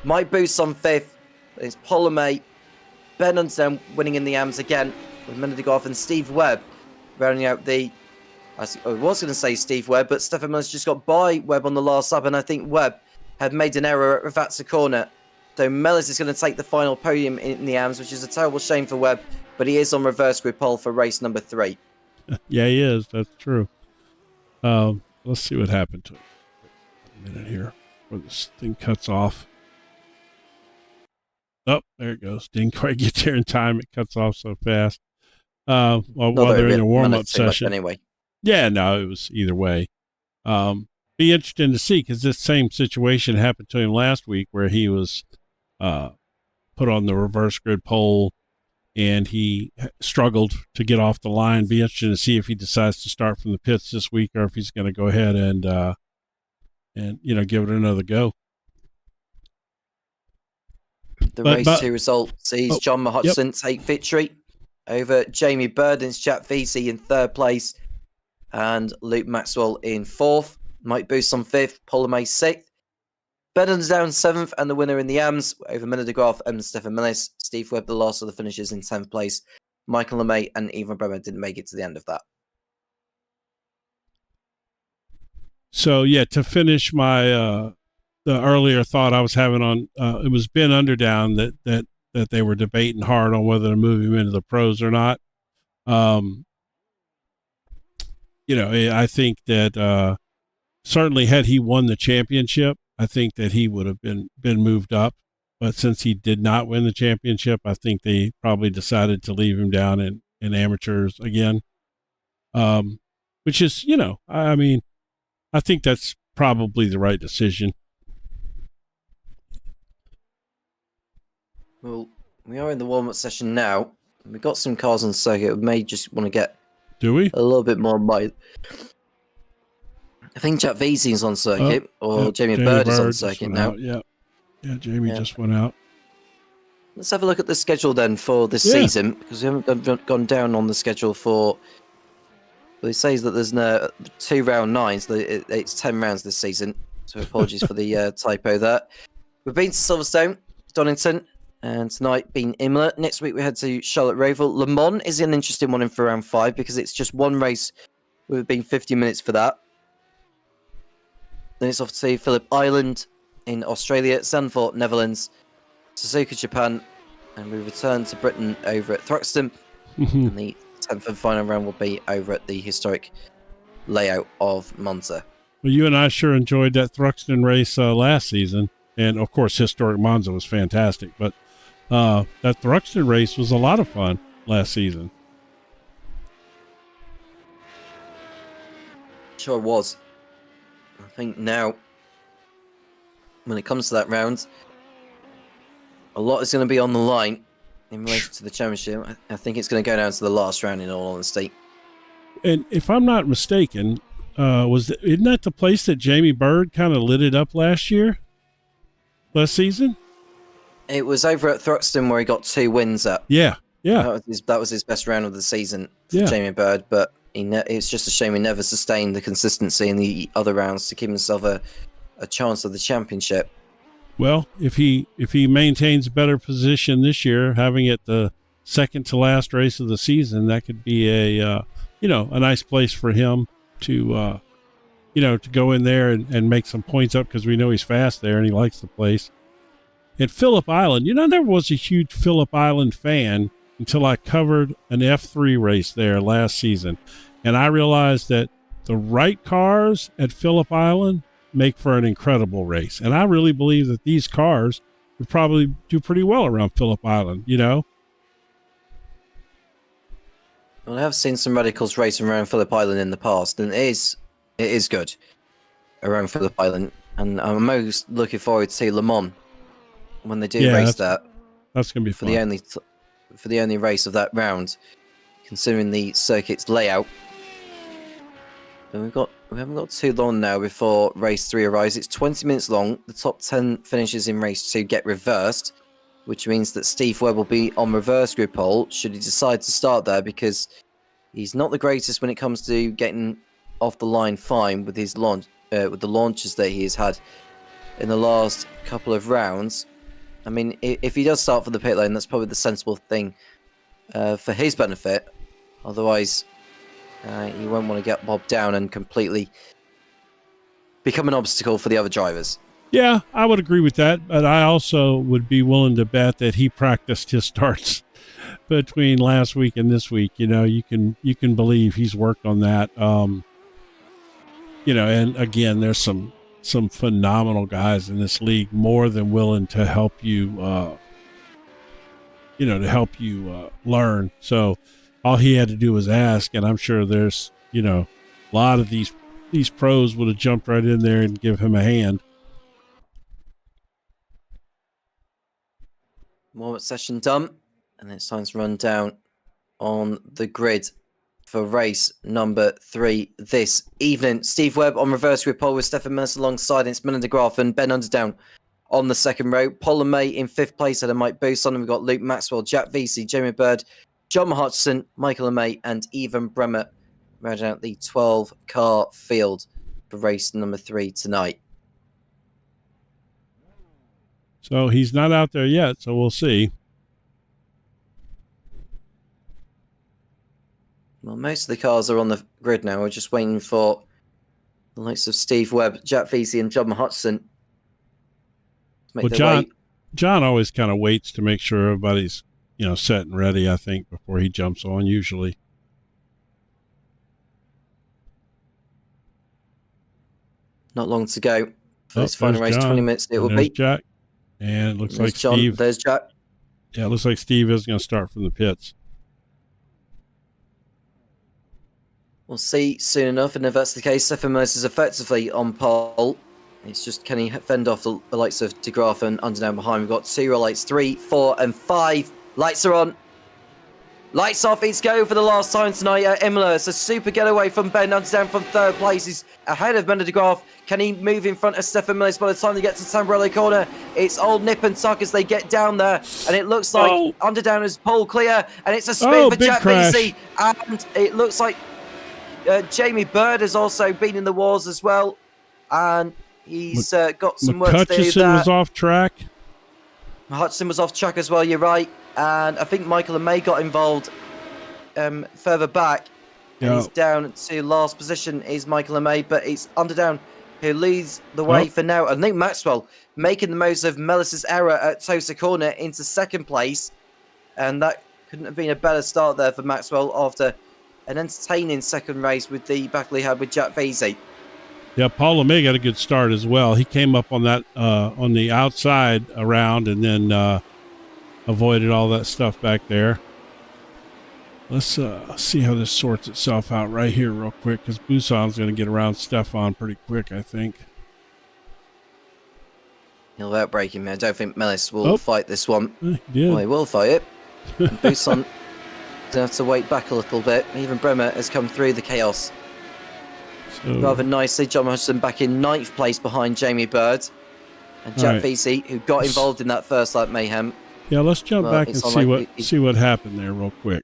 Mike Boost on fifth. It's Polomé. Ben Unsdown winning in the AMS again with Miller de Garve and Steve Webb rounding out the... I was going to say Steve Webb, but Stefan Miller's just got by Webb on the last lap, and I think Webb had made an error at Ravatsa corner. So Mellors is going to take the final podium in the AMS, which is a terrible shame for Webb, but he is on reverse grid pole for race number 3. Yeah, he is. That's true. Let's see what happened to him. A minute here before this thing cuts off. Oh, there it goes. Didn't quite get there in time. It cuts off so fast. While they're in a warm-up session. Anyway. Yeah, no, it was either way. Be interesting to see, because this same situation happened to him last week where he was put on the reverse grid pole and he struggled to get off the line. Be interesting to see if he decides to start from the pits this week or if he's going to go ahead and you know, give it another go. The race 2 result sees John Hudson take victory over Jamie Bird and Jack Feasy in third place, and Luke Maxwell in fourth. Mike Boost on fifth, Polomé sixth. Ben Unsdown seventh, and the winner in the AMS over Miller de Garve and Stefan Millis. Steve Webb, the last of the finishers, in 10th place. Michael LeMay and Ivan Bremer didn't make it to the end of that. So, yeah, to finish my the earlier thought I was having on, it was Ben Underdown that they were debating hard on whether to move him into the pros or not. You know, I think that certainly had he won the championship, I think that he would have been moved up. But since he did not win the championship, I think they probably decided to leave him down in amateurs again. Which is, you know, I mean, I think that's probably the right decision. Well, we are in the warm-up session now. We've got some cars on the circuit. We may just want to get a little bit more by. I think Jack Veasy's on circuit, Jamie Bird is on circuit now. Yeah, Jamie just went out. Let's have a look at the schedule then for this season, because we haven't gone down on the schedule for. Well, it says that there's no 2 round 9s. It's 10 rounds this season. So apologies for the typo there. We've been to Silverstone, Donington, and tonight been Imola. Next week we head to Charlotte Roval. Le Mans is an interesting one in for round 5 because it's just one race. We've been 50 minutes for that. Then it's off to Phillip Island in Australia, Zandvoort, Netherlands, Suzuka, Japan, and we return to Britain over at Thruxton. And the 10th and final round will be over at the historic layout of Monza. Well, you and I sure enjoyed that Thruxton race last season. And, of course, historic Monza was fantastic. But that Thruxton race was a lot of fun last season. Sure was. I think now, when it comes to that round, a lot is going to be on the line in relation to the championship. I think it's going to go down to the last round, in all honesty. And if I'm not mistaken, isn't that the place that Jamie Bird kind of lit it up last season? It was over at Thruxton where he got 2 wins at. Yeah. That was his best round of the season for Jamie Bird, but it's just a shame he never sustained the consistency in the other rounds to give himself a chance of the championship. Well, if he maintains a better position this year, having it the second to last race of the season, that could be a nice place for him to to go in there and make some points up because we know he's fast there and he likes the place. At Phillip Island, I never was a huge Phillip Island fan until I covered an F3 race there last season. And I realized that the right cars at Phillip Island make for an incredible race. And I really believe that these cars would probably do pretty well around Phillip Island, Well, I have seen some radicals racing around Phillip Island in the past, and it is good around Phillip Island. And I'm most looking forward to Le Mans when they do race that. That's gonna be for fun. the only race of that round, considering the circuit's layout. And we haven't got too long now before race 3 arrives. It's 20 minutes long. The top 10 finishes in race 2 get reversed, which means that Steve Webb will be on reverse grid pole should he decide to start there, because he's not the greatest when it comes to getting off the line fine with his launch, with the launches that he has had in the last couple of rounds. I mean, if he does start for the pit lane, that's probably the sensible thing for his benefit. Otherwise, you won't want to get bogged down and completely become an obstacle for the other drivers. Yeah, I would agree with that, but I also would be willing to bet that he practiced his starts between last week and this week. You can believe he's worked on that. And again, there's some phenomenal guys in this league, more than willing to help you, learn. So all he had to do was ask, and I'm sure there's, a lot of these pros would have jumped right in there and give him a hand. More session done, and it's time to run down on the grid for race number 3 this evening. Steve Webb on reverse grid pole with Stefan Mills alongside. It's Miller de Graaf and Ben Underdown on the second row. Paul May in 5th place at a Mike Boost on. We've got Luke Maxwell, Jack Vesey, Jamie Bird, John Hodgson, Michael May, and Evan Bremer rounding out the 12-car field for race number 3 tonight. So he's not out there yet, so we'll see. Well, most of the cars are on the grid now. We're just waiting for the likes of Steve Webb, Jack Vesey, and John Hodgson to make their way. John always kind of waits to make sure everybody's, set and ready, I think, before he jumps on, usually. Not long to go for this final race. John. 20 minutes it will be. Jack. And it looks like John, Steve. There's Jack. Yeah, it looks like Steve is going to start from the pits. We'll see soon enough, and if that's the case, Stefan Mills is effectively on pole. It's just, can he fend off the likes of de Graaf and Underdown behind? We've got 2 lights, 3, 4, and 5. Lights are on. Lights off. It's go for the last time tonight at Imola. It's a super getaway from Ben Underdown from 3rd place. He's ahead of Ben de Graaf. Can he move in front of Stefan Mills by the time they get to Tamburello Corner? It's old Nip and Tuck as they get down there. And it looks like Underdown is pole clear. And it's a spin for Jack Vesey. And it looks like Jamie Bird has also been in the wars as well. And he's got some work to do there. Hutchison was off track. Hutchison was off track as well, you're right. And I think Michael and May got involved further back. And he's down to last position is Michael and May, but it's Underdown who leads the way for now. And Luke Maxwell making the most of Mellis's error at Tosa Corner into 2nd place. And that couldn't have been a better start there for Maxwell after an entertaining second race with the battle he had with Jack Vesey. Yeah, Paul LeMay got a good start as well. He came up on that on the outside around and then avoided all that stuff back there. Let's see how this sorts itself out right here real quick, because Busan's going to get around Stefan pretty quick, I think. He'll outbreak him. I don't think Mellis will fight this one. Yeah. Well, he will fight it. Busan going to have to wait back a little bit. Even Bremer has come through the chaos. So, rather nicely, John Hudson back in 9th place behind Jamie Bird. And Jack Vesey, who got involved in that first lap mayhem. Yeah, let's jump back and see what happened there real quick.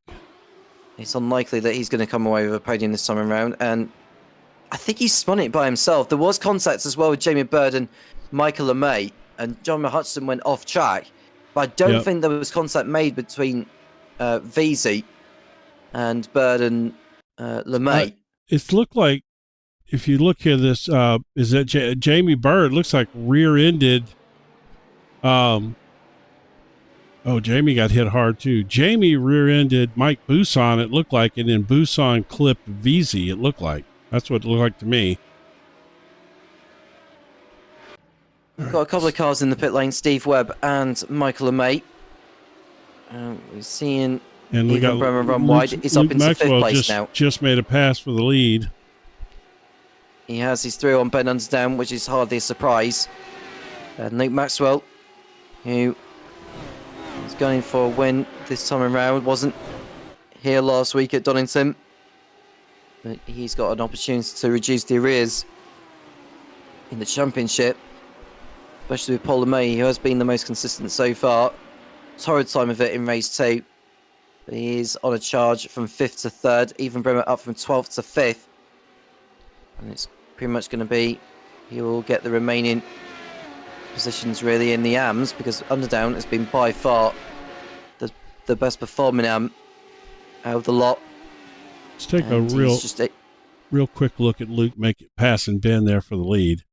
It's unlikely that he's going to come away with a podium this time around. And I think he spun it by himself. There was contact as well with Jamie Bird and Michael LeMay. And John Hudson went off track. But I don't think there was contact made between Vesey and Bird and LeMay. It looked like if you look here, this is that Jamie Bird looks like rear-ended. Oh, Jamie got hit hard too. Jamie rear-ended Mike Buson, it looked like, and then Buson clipped VZ, it looked like. That's what it looked like to me. Got a couple of cars in the pit lane, Steve Webb and Michael LeMay. We're seeing and we got Bremer run wide. He's up into Maxwell 5th place now. Just made a pass for the lead. He has his through on Ben Underdown, which is hardly a surprise. And Luke Maxwell, who is going for a win this time around, wasn't here last week at Donington. But he's got an opportunity to reduce the arrears in the championship, especially with Paul LeMay, who has been the most consistent so far. Torrid time of it in race 2. But he is on a charge from 5th to 3rd. Even Bremer up from 12th to 5th. And it's pretty much going to be, he will get the remaining positions really in the AMs, because Underdown has been by far the best performing AM out of the lot. Let's take And a real quick look at Luke passing Ben there for the lead.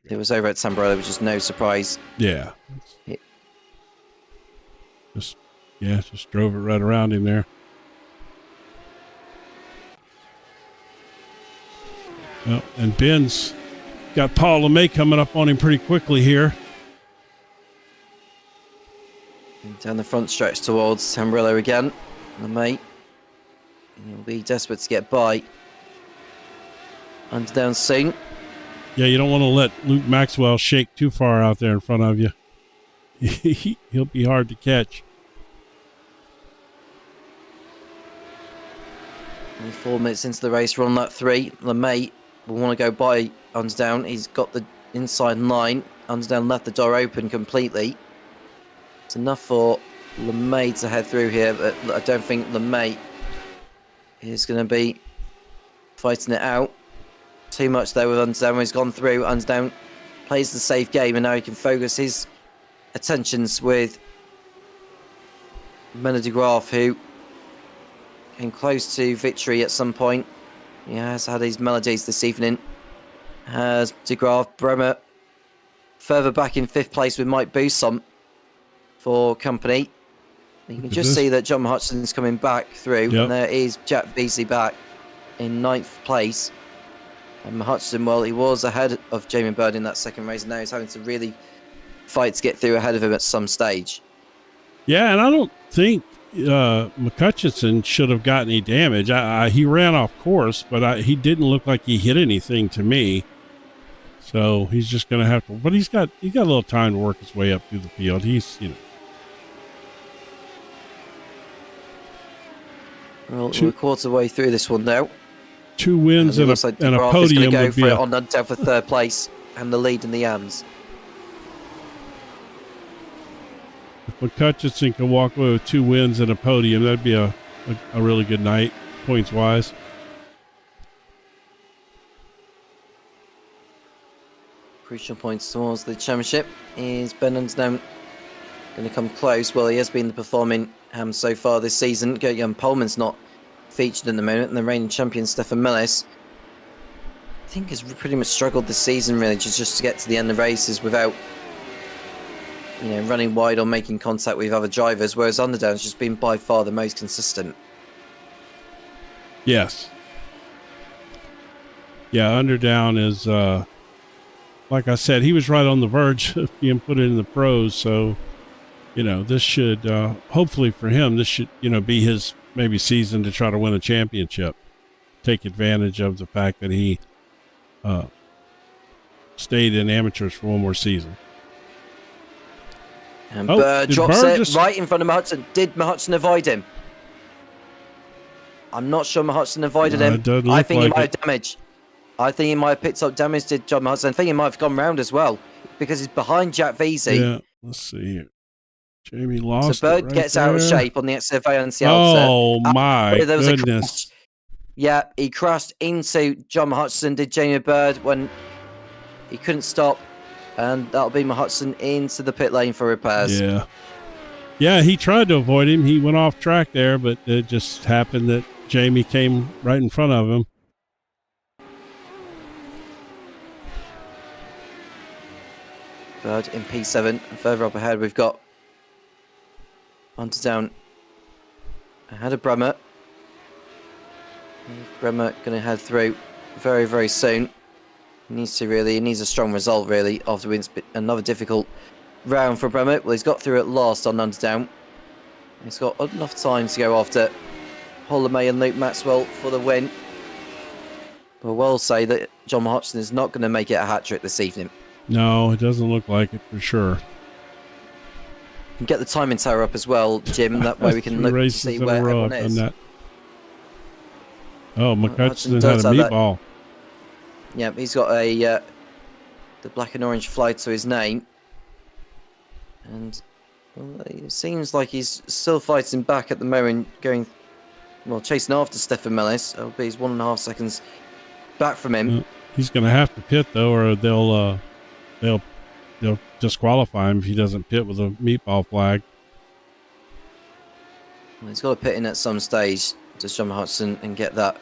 It was over at Sambrella, which is no surprise. Yeah. Just drove it right around him there. Well, and Ben's got Paul LeMay coming up on him pretty quickly here. And down the front stretch towards Sambrella again. LeMay. He'll be desperate to get by. Underdown soon. Yeah, you don't want to let Luke Maxwell shake too far out there in front of you. He'll be hard to catch. Only 4 minutes into the race, we're on lap 3. LeMay will want to go by Underdown. He's got the inside line. Underdown left the door open completely. It's enough for LeMay to head through here, but I don't think LeMay is going to be fighting it out too much there with Underdown. He's gone through. Underdown plays the safe game, and now he can focus his attentions with Mena de Graaf, who came close to victory at some point. He has had his melodies this evening. Has de Graaf. Bremer further back in 5th place with Mike Buson for company. You can just see that John Hutchison's coming back through, and there is Jack Beasley back in 9th place. And Hutchison, well, he was ahead of Jamie Bird in that second race, and now he's having to really fight to get through ahead of him at some stage. Yeah, and I don't think McCutcheon should have gotten any damage. He ran off course, but he didn't look like he hit anything to me. So he's just going to have to. But he's got a little time to work his way up through the field. Well, we're a quarter way through this one now. 2 wins and a podium go would for be it on Underdown for 3rd place and the lead in the AMs. If McCutcheon can walk away with 2 wins and a podium, that'd be a really good night, points wise. Crucial points towards the championship. Is Ben Underdown going to come close? Well, he has been the performing ham so far this season. Gert-Jan Polman's not featured in the moment, and the reigning champion Stefan Millis, I think, has pretty much struggled this season really just to get to the end of races without running wide or making contact with other drivers, whereas Underdown's just been by far the most consistent. Yes. Yeah, Underdown is like I said, he was right on the verge of being put in the pros, so this should hopefully for him, this should be his maybe season to try to win a championship. Take advantage of the fact that he stayed in amateurs for one more season. And Bird drops it right in front of Hudson. Did Hudson avoid him? I'm not sure Hudson avoided him. I think he might have damaged. I think he might have picked up damage to John Hudson. I think he might have gone round as well because he's behind Jack Veazey. Yeah, let's see here. Jamie lost. So Bird gets out of shape on the XFA on the outset. Oh my goodness! Yeah, he crashed into John Hudson. Did Jamie Bird when he couldn't stop, and that'll be Hudson into the pit lane for repairs. Yeah, he tried to avoid him. He went off track there, but it just happened that Jamie came right in front of him. Bird in P7. And further up ahead, we've got Underdown ahead of Bremer. Bremer going to head through very, very soon. He needs a strong result, really, after another difficult round for Bremer. Well, he's got through at last on Underdown. He's got enough time to go after May and Luke Maxwell for the win. But I will say that John Hodgson is not going to make it a hat-trick this evening. No, it doesn't look like it for sure. You can get the timing tower up as well, Jim. That way we can look to see where everyone is. Oh, McCutcheon had a meatball. Yeah, he's got the black and orange flag to his name. And well, it seems like he's still fighting back at the moment, chasing after Stefan Mellis. It'll be 1.5 seconds back from him. He's going to have to pit though, or they'll disqualify him if he doesn't pit with a meatball flag. Well, he's got to pit in at some stage to John Hudson and get that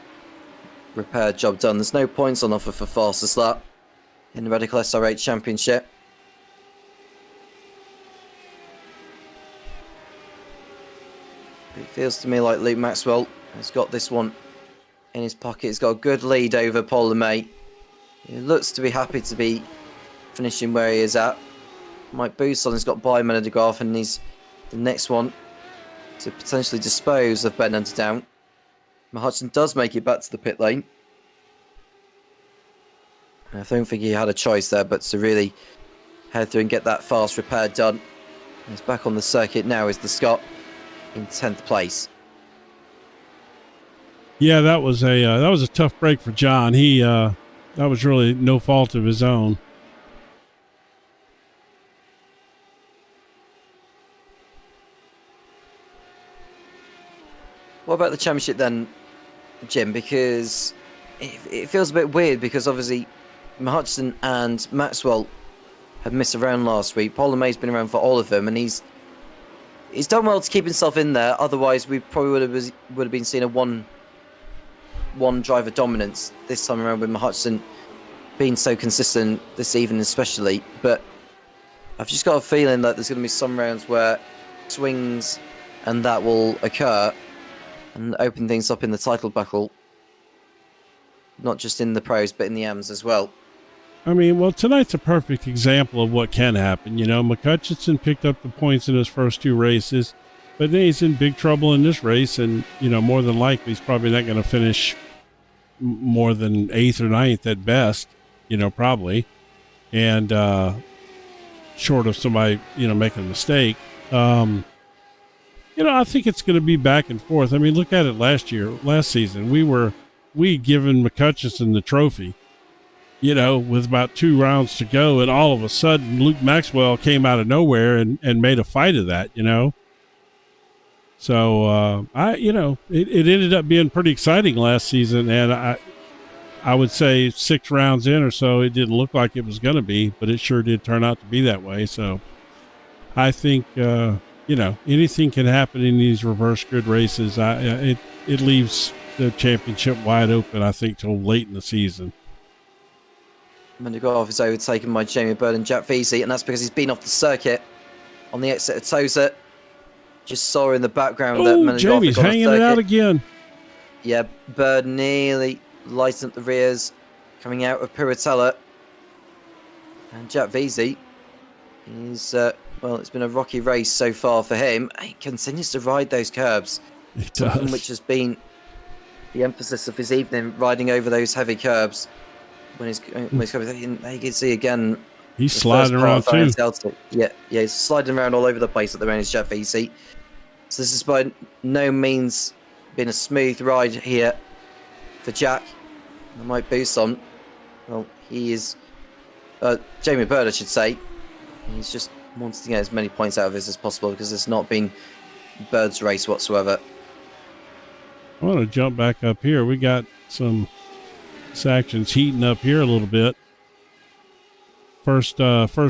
repair job done. There's no points on offer for fastest lap in the Radical SR8 Championship. It feels to me like Luke Maxwell has got this one in his pocket. He's got a good lead over Paul LeMay. He looks to be happy to be finishing where he is at. Mike Bousson has got by Man de Graaf and he's the next one to potentially dispose of Ben Underdown. Hudson does make it back to the pit lane. I don't think he had a choice there but to really head through and get that fast repair done. He's back on the circuit now is the Scot in 10th place. Yeah, that was a tough break for John. That was really no fault of his own. What about the championship then, Jim? Because it feels a bit weird because obviously Hudson and Maxwell had missed around last week. Paul LeMay's been around for all of them and he's done well to keep himself in there. Otherwise, we probably would have been seeing a one driver dominance this time around with Hudson being so consistent this evening especially. But I've just got a feeling that there's going to be some rounds where swings and that will occur and open things up in the title battle. Not just in the pros, but in the AMs as well. I mean, well, tonight's a perfect example of what can happen. You know, McCutcheon picked up the points in his first two races, but then he's in big trouble in this race, and, you know, more than likely he's probably not going to finish more than 8th or 9th at best, you know, probably, and short of somebody, you know, making a mistake. You know, I think it's going to be back and forth. I mean, look at it last season. We given McCutcheon the trophy, you know, with about 2 rounds to go, and all of a sudden Luke Maxwell came out of nowhere and made a fight of that, you know. So it ended up being pretty exciting last season, and I would say 6 rounds in or so, it didn't look like it was going to be, but it sure did turn out to be that way. So I think you know, anything can happen in these reverse grid races. It leaves the championship wide open, I think, till late in the season. Man de Graaf is overtaken by Jamie Bird and Jack Veazey, and that's because he's been off the circuit on the exit of Tozer. Just saw in the background that Man de Graaf Jamie's hanging it out again. Yeah, Bird nearly lightened up the rears coming out of Piratella. And Jack Veazey is, well, it's been a rocky race so far for him. He continues to ride those curbs. He does. Which has been the emphasis of his evening, riding over those heavy curbs. When he's coming, you can see again. He's sliding around too. Yeah, he's sliding around all over the place at the moment. Is Jack Veazey. So this is by no means been a smooth ride here for Jack. And Mike Bousson, well, he is Jamie Bird, I should say. He's just wanting to get as many points out of this as possible because it's not been Bird's race whatsoever. I want to jump back up here. We got some sections heating up here a little bit. First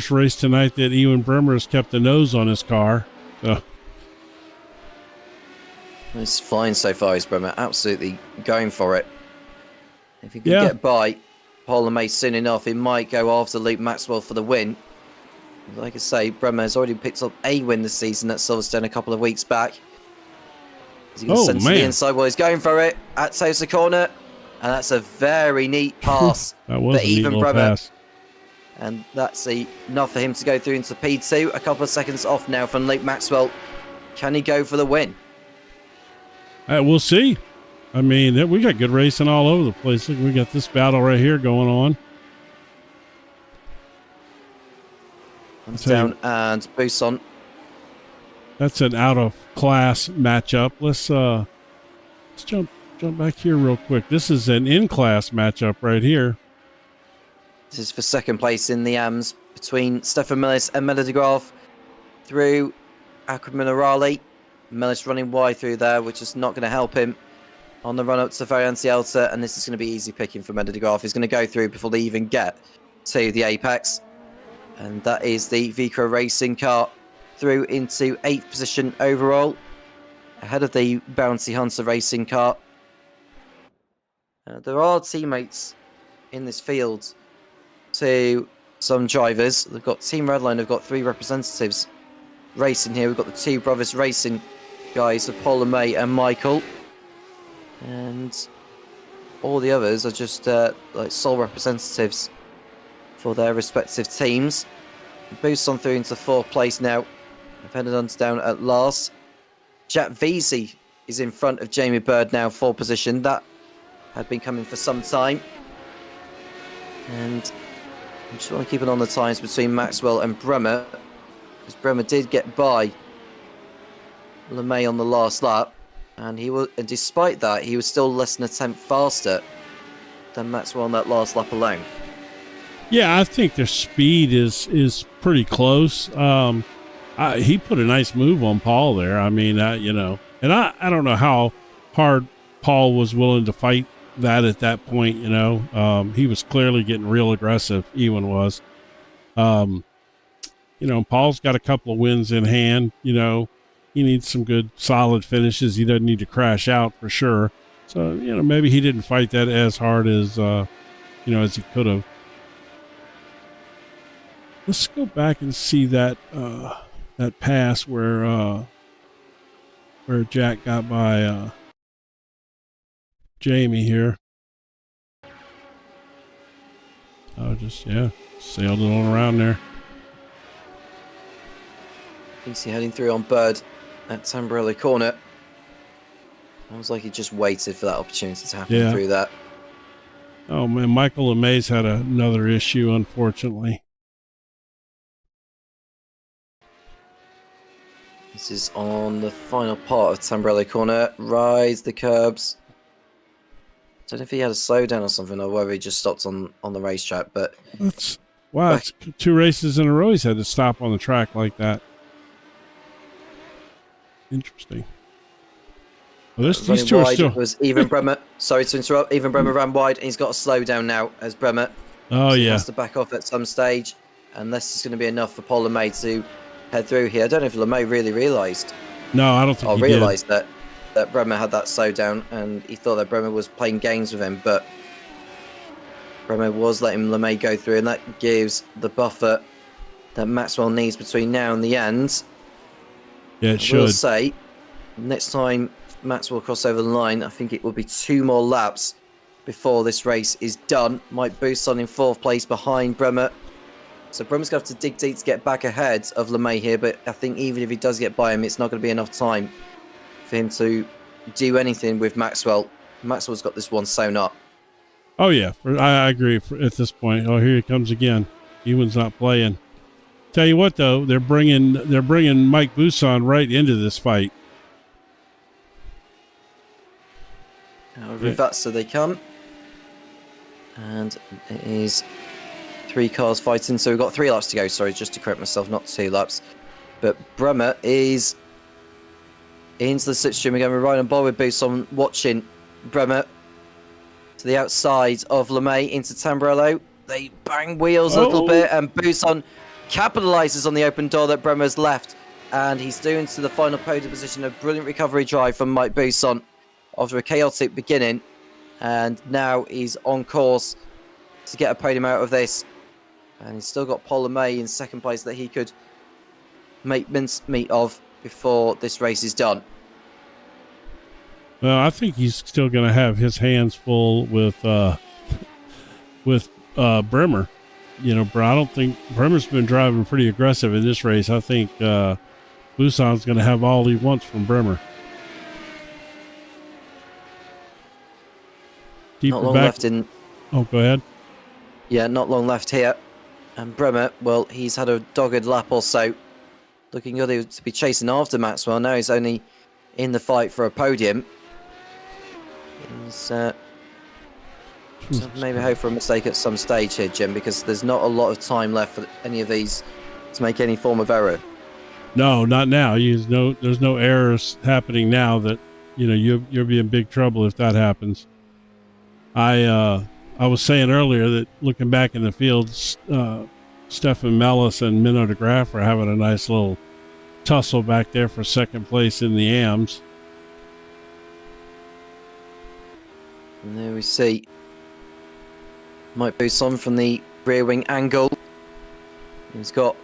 race tonight that Ewan Bremer has kept the nose on his car. So. He's flying so far, is Bremer. Absolutely going for it. If he can get by Paul LeMay soon enough, he might go after Luke Maxwell for the win. Like I say, Bremer has already picked up a win this season at Silverstone a couple of weeks back. He's going to send to the inside while he's going for it at Sousa corner. And that's a very neat pass. That was for a neat even little Bremer. pass. And that's enough for him to go through into P2. A couple of seconds off now from Luke Maxwell. Can he go for the win? We'll see. I mean, we got good racing all over the place. Look, we got this battle right here going on. Down and Buson. That's an out-of-class matchup. Let's jump back here real quick. This is an in-class matchup right here. This is for second place in the AMS between Stefan Millis and Mela de Graaf through Aquaminerale. Millis running wide through there, which is not going to help him on the run up to Varianti-Alta, and this is going to be easy picking for Mela de Graaf. He's going to go through before they even get to the apex. And that is the Vicro Racing car through into 8th position overall, ahead of the Bounty Hunter Racing car. There are teammates in this field to some drivers. They've got Team Redline, they've got 3 representatives racing here. We've got the 2 brothers racing guys of Paul and May and Michael. And all the others are just like sole representatives for their respective teams. Boosts on through into 4th place now. I've headed on down at last. Jack Veazey is in front of Jamie Bird now, 4th position. That had been coming for some time. And I just want to keep it on the times between Maxwell and Bremer, because Bremer did get by LeMay on the last lap, and despite that, he was still less than a tenth faster than Maxwell on that last lap alone. Yeah, I think their speed is pretty close. He put a nice move on Paul there. I mean, and I don't know how hard Paul was willing to fight that at that point. He was clearly getting real aggressive. Ewan was. Paul's got a couple of wins in hand. He needs some good solid finishes. He doesn't need to crash out for sure. So maybe he didn't fight that as hard as as he could have. Let's go back and see that pass where Jack got by Jamie here. Sailed it on around there. PC heading through on Bird at Tamburello corner. Almost like he just waited for that opportunity to happen through that. Oh man, Michael LeMay's had another issue, unfortunately. This is on the final part of Tamburello corner. Rides the curbs. Don't know if he had a slowdown or something, or whether he just stopped on the racetrack. But it's 2 races in a row he's had to stop on the track like that. Interesting. Well, these 2 are still. Was Even Bremer. Sorry to interrupt. Even Bremer ran wide, and he's got a slowdown now as Bremer. Oh, He has to back off at some stage, and this is going to be enough for Paul LeMay to head through here. I don't know if LeMay really realised. No, I don't think he realised that Bremer had that slowdown, and he thought that Bremer was playing games with him, but Bremer was letting LeMay go through, and that gives the buffer that Maxwell needs between now and the end. Yeah, it should. I will say, next time Maxwell cross over the line, I think it will be 2 more laps before this race is done. Might boost on in 4th place behind Bremer. So Bremer's going to have to dig deep to get back ahead of LeMay here, but I think even if he does get by him, it's not going to be enough time for him to do anything with Maxwell. Maxwell's got this one sewn up. Oh yeah, I agree. At this point, here he comes again. Ewan's not playing. Tell you what, though, they're bringing Mike Buson right into this fight. With that, so they come, and it is 3 cars fighting. So we've got 3 laps to go. Sorry, just to correct myself, not 2 laps. But Bremer is into the slipstream again. We're right on board with Buson, watching Bremer to the outside of LeMay into Tamburello. They bang wheels a little bit, and Buson capitalizes on the open door that Bremer's left, and he's doing to the final podium position. A brilliant recovery drive from Mike Buson after a chaotic beginning, and now he's on course to get a podium out of this. And he's still got Paul LeMay in second place that he could make mincemeat of before this race is done. Well, I think he's still going to have his hands full with Bremer. You know, I don't think Bremer's been driving pretty aggressive in this race. I think Busan's going to have all he wants from Bremer. Not long left in. Oh, go ahead. Yeah, not long left here. And Bremer, well, he's had a dogged lap or so. Looking good to be chasing after Maxwell. Now he's only in the fight for a podium. He's maybe hope for a mistake at some stage here, Jim, because there's not a lot of time left for any of these to make any form of error. No, not now. There's no errors happening now that, you know, you'll be in big trouble if that happens. I was saying earlier that looking back in the field, Stefan Mellis and Menno de Graaf are having a nice little tussle back there for second place in the AMs. And there we see Mike Buson from the rear wing angle. He's got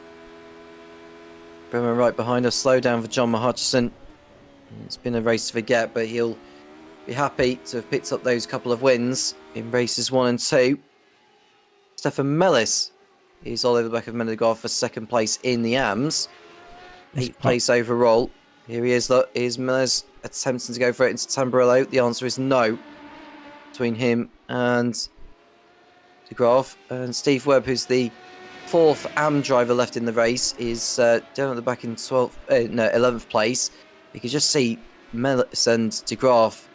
Bremer right behind us. Slow down for John Hutchison. It's been a race to forget, but he'll be happy to have picked up those couple of wins in races 1 and 2. Stefan Mellis is all over the back of Menno de Graaf for second place in the AMs. 8th place overall. Here he is. Look, here's Mellis attempting to go for it into Tamburello. The answer is no. Between him and de Graaf. And Steve Webb, who's the 4th AM driver left in the race, is down at the back in 11th place. You can just see Mellis and de Graaf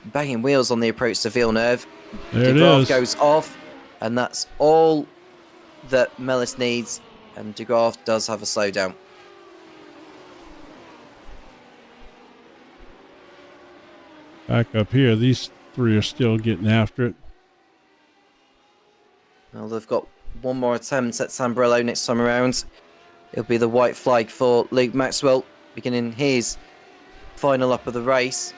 banging wheels on the approach to Villeneuve. There de Graaf it is. goes off, and that's all that Mellis needs. And de Graaf does have a slowdown. Back up here, these three are still getting after it. Well, they've got one more attempt at Tamburello next time around. It'll be the white flag for Luke Maxwell, beginning his final lap of the race.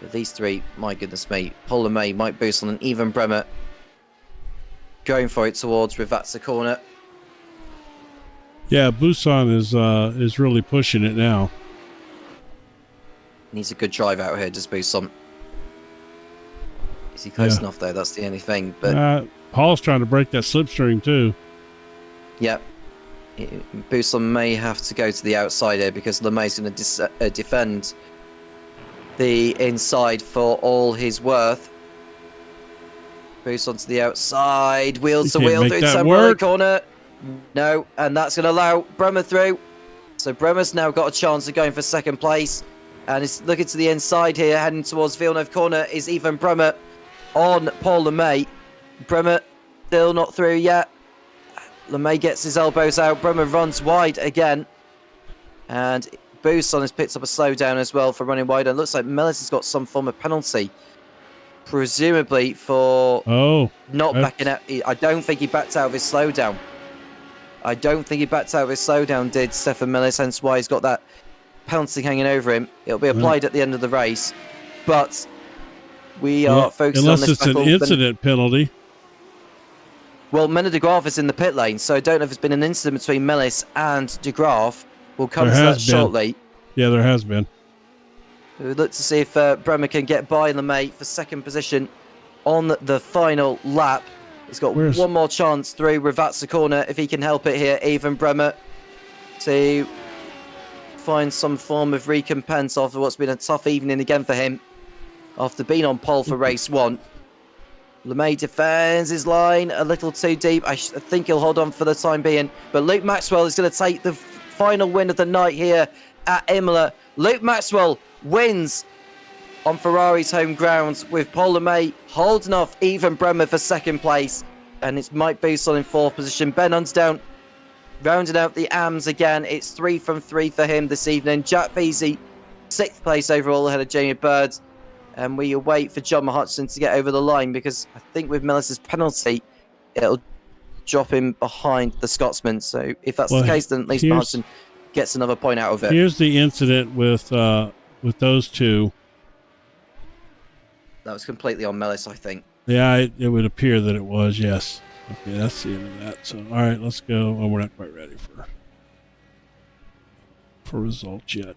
But these three, my goodness me, Paul LeMay, Mike Buson and even Bremer going for it towards Rivatsa corner. Yeah, Busan is really pushing it now. Needs a good drive out here, does Buson. Is he close enough though? That's the only thing. But Paul's trying to break that slipstream too. Yeah. Buson may have to go to the outside here because LeMay's going to defend the inside for all his worth. Buson to the outside, wheel to wheel through Tamburello corner. No, and that's going to allow Bremer through. So Bremer's now got a chance of going for second place. And he's looking to the inside here, heading towards Villeneuve corner, is even Bremer on Paul LeMay. Bremer still not through yet. LeMay gets his elbows out. Bremer runs wide again. And Buson has picked up a slowdown as well for running wide. And it looks like Mellis has got some form of penalty. Presumably for not backing out. I don't think he backed out of his slowdown. I don't think he backed out of his slowdown, did Stefan Mellis, hence why he's got that penalty hanging over him. It'll be applied at the end of the race. But we are focusing on this unless it's an incident penalty. Well, Menno de Graaf is in the pit lane, so I don't know if it's been an incident between Mellis and de Graaf. We'll come to that shortly. Yeah, there has been. We'll look to see if Bremer can get by LeMay for second position on the final lap. He's got one more chance through Rivatsa corner if he can help it here. Even Bremer to find some form of recompense after what's been a tough evening again for him after being on pole for race 1. LeMay defends his line a little too deep. I think he'll hold on for the time being. But Luke Maxwell is going to take the final win of the night here at Imola. Luke Maxwell wins on Ferrari's home ground with Paul LeMay holding off even Bremer for second place. And it's Mike Buson in 4th position. Ben Hunsdown rounding out the AMs again. It's 3 from 3 for him this evening. Jack Veazey, 6th place overall ahead of Jamie Bird. And we await for John Hutchison to get over the line because I think with Mellis's penalty, it'll drop him behind the Scotsman. So if that's the case, then at least Hutchison gets another point out of it. Here's the incident with those two. That was completely on Mellis, I think. Yeah, it would appear that it was, yes. Okay, that's the end of that. So, all right, let's go. Oh, we're not quite ready for results yet.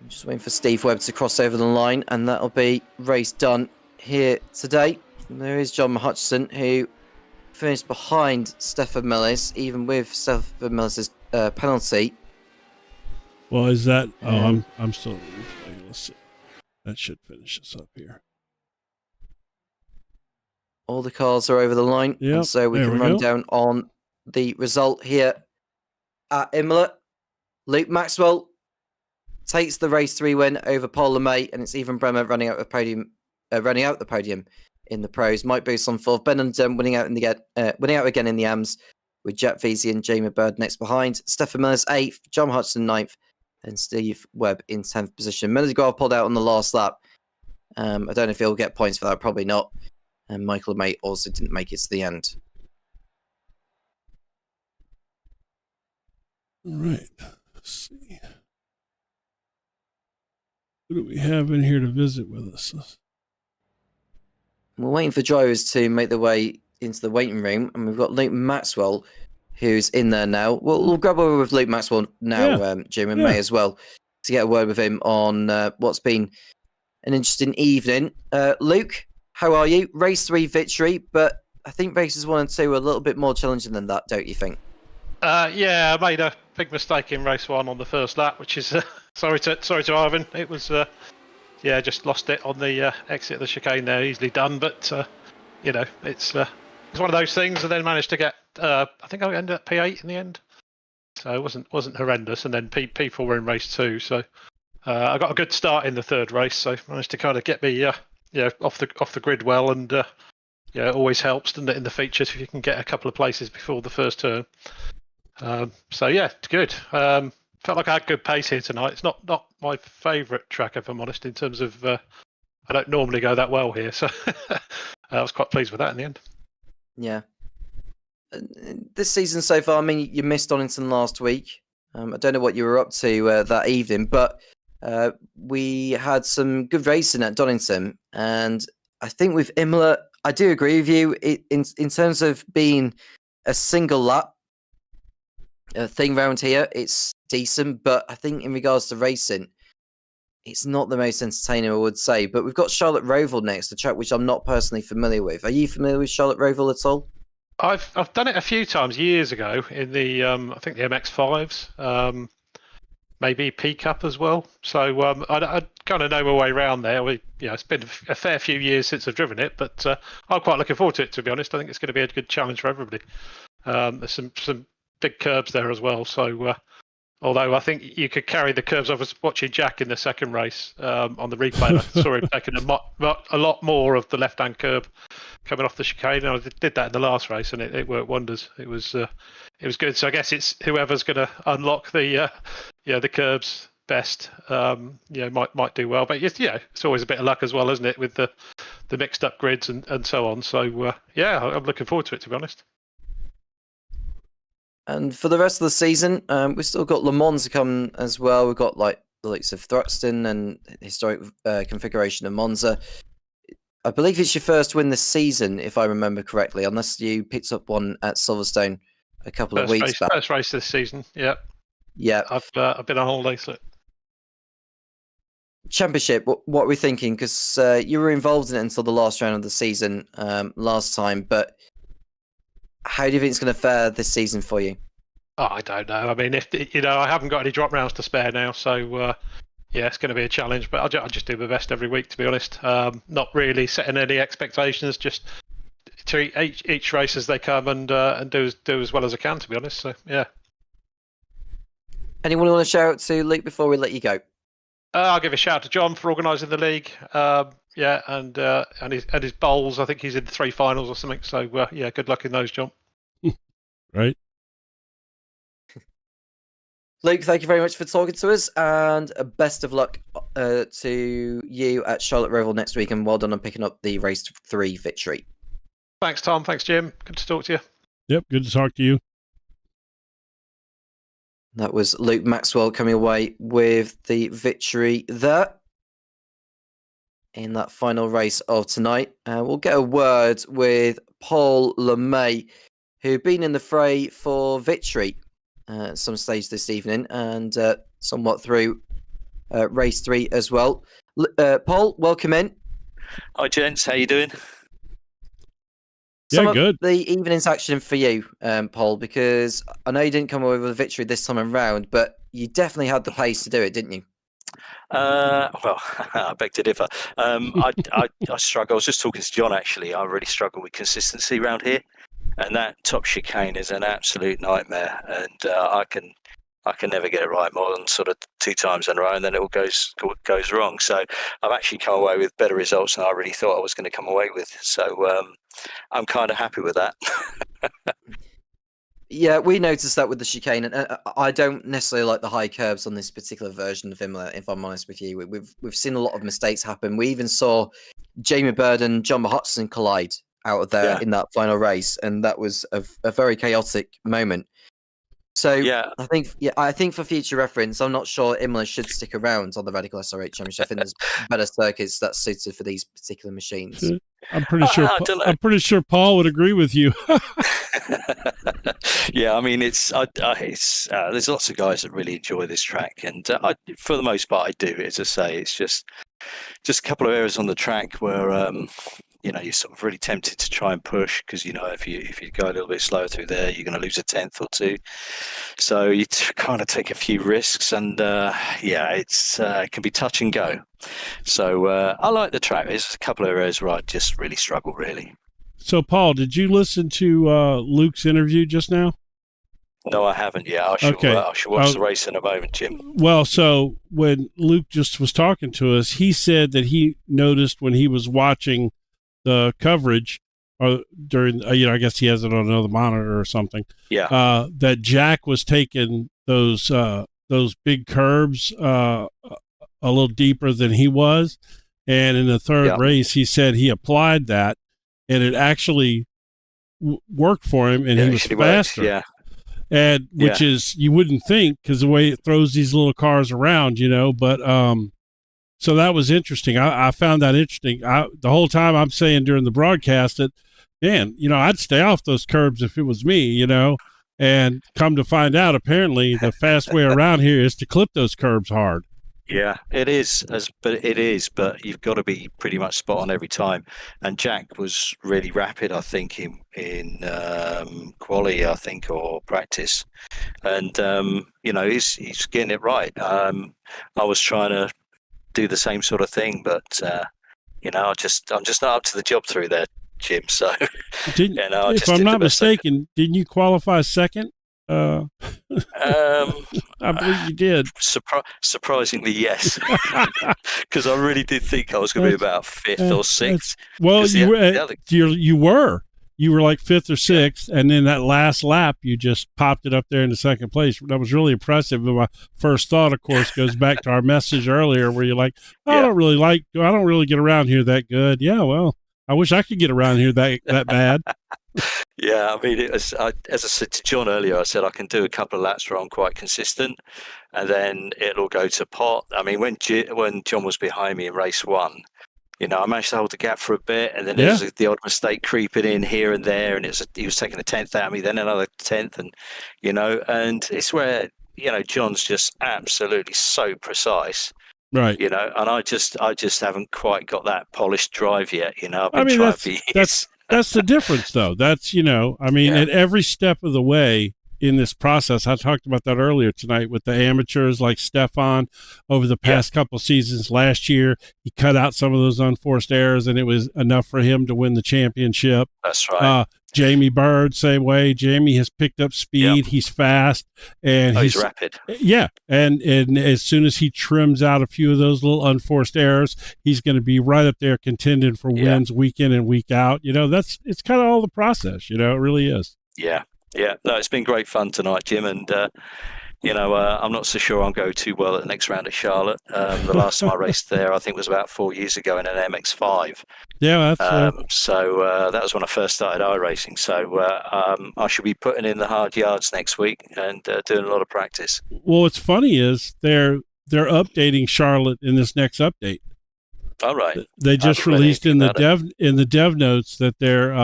I'm just waiting for Steve Webb to cross over the line, and that'll be race done here today. And there is John Hutchison, who finished behind Stefan Millis, even with Stefan Millis's penalty. Well, is that? Oh, I'm still in the replay. Let's see. That should finish us up here. All the cars are over the line, Yep, and so we there can we run go. down on the result here at Imola. Luke Maxwell takes the race 3 win over Paul LeMay, and it's Even Bremer running out the podium in the pros. Mike Booth on 4th, Ben Underden winning out again in the AMS, with Jack Veazey and Jamie Bird next behind. Stefan Millis 8th, John Hudson 9th, and Steve Webb in 10th position. Miller DeGraw pulled out on the last lap. I don't know if he'll get points for that, probably not. And Michael LeMay also didn't make it to the end. All right. Let's see. Who do we have in here to visit with us? We're waiting for drivers to make their way into the waiting room, and we've got Luke Maxwell, who's in there now. We'll grab over with Luke Maxwell now, Jim, and May as well, to get a word with him on what's been an interesting evening. Luke, how are you? Race 3 victory, but I think races 1 and 2 were a little bit more challenging than that, don't you think? Yeah, I made a big mistake in race 1 on the first lap, which is sorry to Ivan. It was just lost it on the exit of the chicane there. Easily done, but it's one of those things. And then managed to get I think I ended up P8 in the end, so it wasn't horrendous. And then P4 were in race 2, so I got a good start in the third race, so managed to kind of get me off the grid well, and it always helps, doesn't it, in the features if you can get a couple of places before the first turn. So yeah, it's good. Felt like I had good pace here tonight. It's not my favourite track, if I'm honest, in terms of I don't normally go that well here, so I was quite pleased with that in the end. Yeah. This season so far, I mean, you missed Donington last week. I don't know what you were up to that evening, but we had some good racing at Donington, and I think with Imola, I do agree with you in terms of being a single lap thing round here. It's decent, but I think in regards to racing, it's not the most entertaining, I would say. But we've got Charlotte Roval next, a track which I'm not personally familiar with. Are you familiar with Charlotte Roval at all? I've done it a few times years ago in the I think the MX5s, maybe P Cup as well. So I kind of know my way around there. It's been a fair few years since I've driven it, but I'm quite looking forward to it, to be honest. I think it's going to be a good challenge for everybody. There's some big curbs there as well. So although I think you could carry the curbs, I was watching Jack in the second race on the replay. I saw him taking a lot more of the left-hand curb coming off the chicane. And I did that in the last race, and it worked wonders. It was good. So I guess it's whoever's going to unlock the curbs best. Might do well. But it's always a bit of luck as well, isn't it, with the mixed up grids and so on. So I'm looking forward to it, to be honest. And for the rest of the season, we've still got Le Mans to come as well. We've got like the likes of Thruxton and historic configuration of Monza. I believe it's your first win this season, if I remember correctly, unless you picked up one at Silverstone a couple of weeks back. First race this season, yeah. Yeah. I've been on holiday, so. Championship, what are we thinking? Because you were involved in it until the last round of the season last time, but how do you think it's going to fare this season for you? Oh, I don't know. I mean, I haven't got any drop rounds to spare now, so it's going to be a challenge. But I'll just do my best every week, to be honest. Not really setting any expectations, just treat each race as they come and do as well as I can, to be honest. So yeah. Anyone want to shout out to Luke before we let you go? I'll give a shout out to John for organising the league. And his bowls. I think he's in 3 finals or something. So good luck in those, John. Right. Luke, thank you very much for talking to us, and best of luck to you at Charlotte Roval next week, and well done on picking up the race 3 victory. Thanks, Tom. Thanks, Jim. Good to talk to you. Yep, good to talk to you. That was Luke Maxwell coming away with the victory there. in that final race of tonight. We'll get a word with Paul LeMay, who'd been in the fray for victory at some stage this evening and somewhat through race 3 as well. Paul, welcome in. Hi, gents. How you doing? Some of good. the evening's action for you, Paul, because I know you didn't come away with a victory this time around, but you definitely had the pace to do it, didn't you? Well, I beg to differ. I struggle. I was just talking to John, actually. I really struggle with consistency around here. And that top chicane is an absolute nightmare. And I can never get it right more than sort of 2 times in a row, and then it all goes wrong. So I've actually come away with better results than I really thought I was going to come away with. So I'm kind of happy with that. Yeah, we noticed that with the chicane, and I don't necessarily like the high curbs on this particular version of Imola, if I'm honest with you. We've seen a lot of mistakes happen. We even saw Jamie Bird and John Hodgson collide out of there in that final race, and that was a very chaotic moment. So I think for future reference, I'm not sure Imola should stick around on the Radical SR8 Championship. I think there's better circuits that's suited for these particular machines. I'm pretty sure Paul would agree with you. Yeah, I mean, it's there's lots of guys that really enjoy this track, and for the most part, I do. As I say, it's just a couple of areas on the track where you're sort of really tempted to try and push, because if you go a little bit slower through there, you're going to lose a 10th or 2. So you kind of take a few risks, and it can be touch and go. So I like the track. There's a couple of areas where I just really struggle, really. So, Paul, did you listen to Luke's interview just now? No, I haven't yet. I should watch the race in a moment, Jim. Well, so when Luke just was talking to us, he said that he noticed when he was watching the coverage during, I guess he has it on another monitor or something. Yeah. That Jack was taking those big curves a little deeper than he was, and in the third race, he said he applied that, and it actually worked for him, and he was faster. Yeah. And which is, you wouldn't think, because the way it throws these little cars around, but so that was interesting. I found that interesting. The whole time I'm saying during the broadcast that, man, I'd stay off those curbs if it was me, and come to find out, apparently the fast way around here is to clip those curbs hard. Yeah, it is, but you've got to be pretty much spot on every time. And Jack was really rapid, I think, in quali, I think, or practice. And he's getting it right. I was trying to do the same sort of thing, but I'm just not up to the job through there, Jim. So if I'm not mistaken, didn't you qualify second? I believe you did. Surprisingly, yes, because I really did think I was going to be about 5th or 6th. Well, you were like 5th or 6th, and then that last lap, you just popped it up there into second place. That was really impressive. But my first thought, of course, goes back to our message earlier, where you're like, I don't really get around here that good. Yeah, well, I wish I could get around here that bad. Yeah, I mean, as I said to John earlier, I said I can do a couple of laps where I'm quite consistent, and then it'll go to pot. I mean, when John was behind me in race 1, I managed to hold the gap for a bit, and then there's the odd mistake creeping in here and there, and he was taking a 10th out of me, then another 10th, and and it's where John's just absolutely so precise. Right. And I just haven't quite got that polished drive yet. I've been trying to be. That's the difference, though. That's, at every step of the way in this process, I talked about that earlier tonight with the amateurs like Stefan over the past couple seasons. Last year, he cut out some of those unforced errors, and it was enough for him to win the championship. That's right. Jamie Bird, same way. Jamie has picked up speed. Yep. He's fast, and he's rapid. Yeah, and as soon as he trims out a few of those little unforced errors, he's going to be right up there contending for wins week in and week out. It's kind of all the process. It really is. Yeah. No, it's been great fun tonight, Jim, and I'm not so sure I'll go too well at the next round at Charlotte. The last time I raced there, I think, was about 4 years ago in an MX-5. Yeah, that's so that was when I first started iRacing. So I should be putting in the hard yards next week and doing a lot of practice. Well, what's funny is they're updating Charlotte in this next update. All right. They just haven't read released anything in the about it. dev notes that they're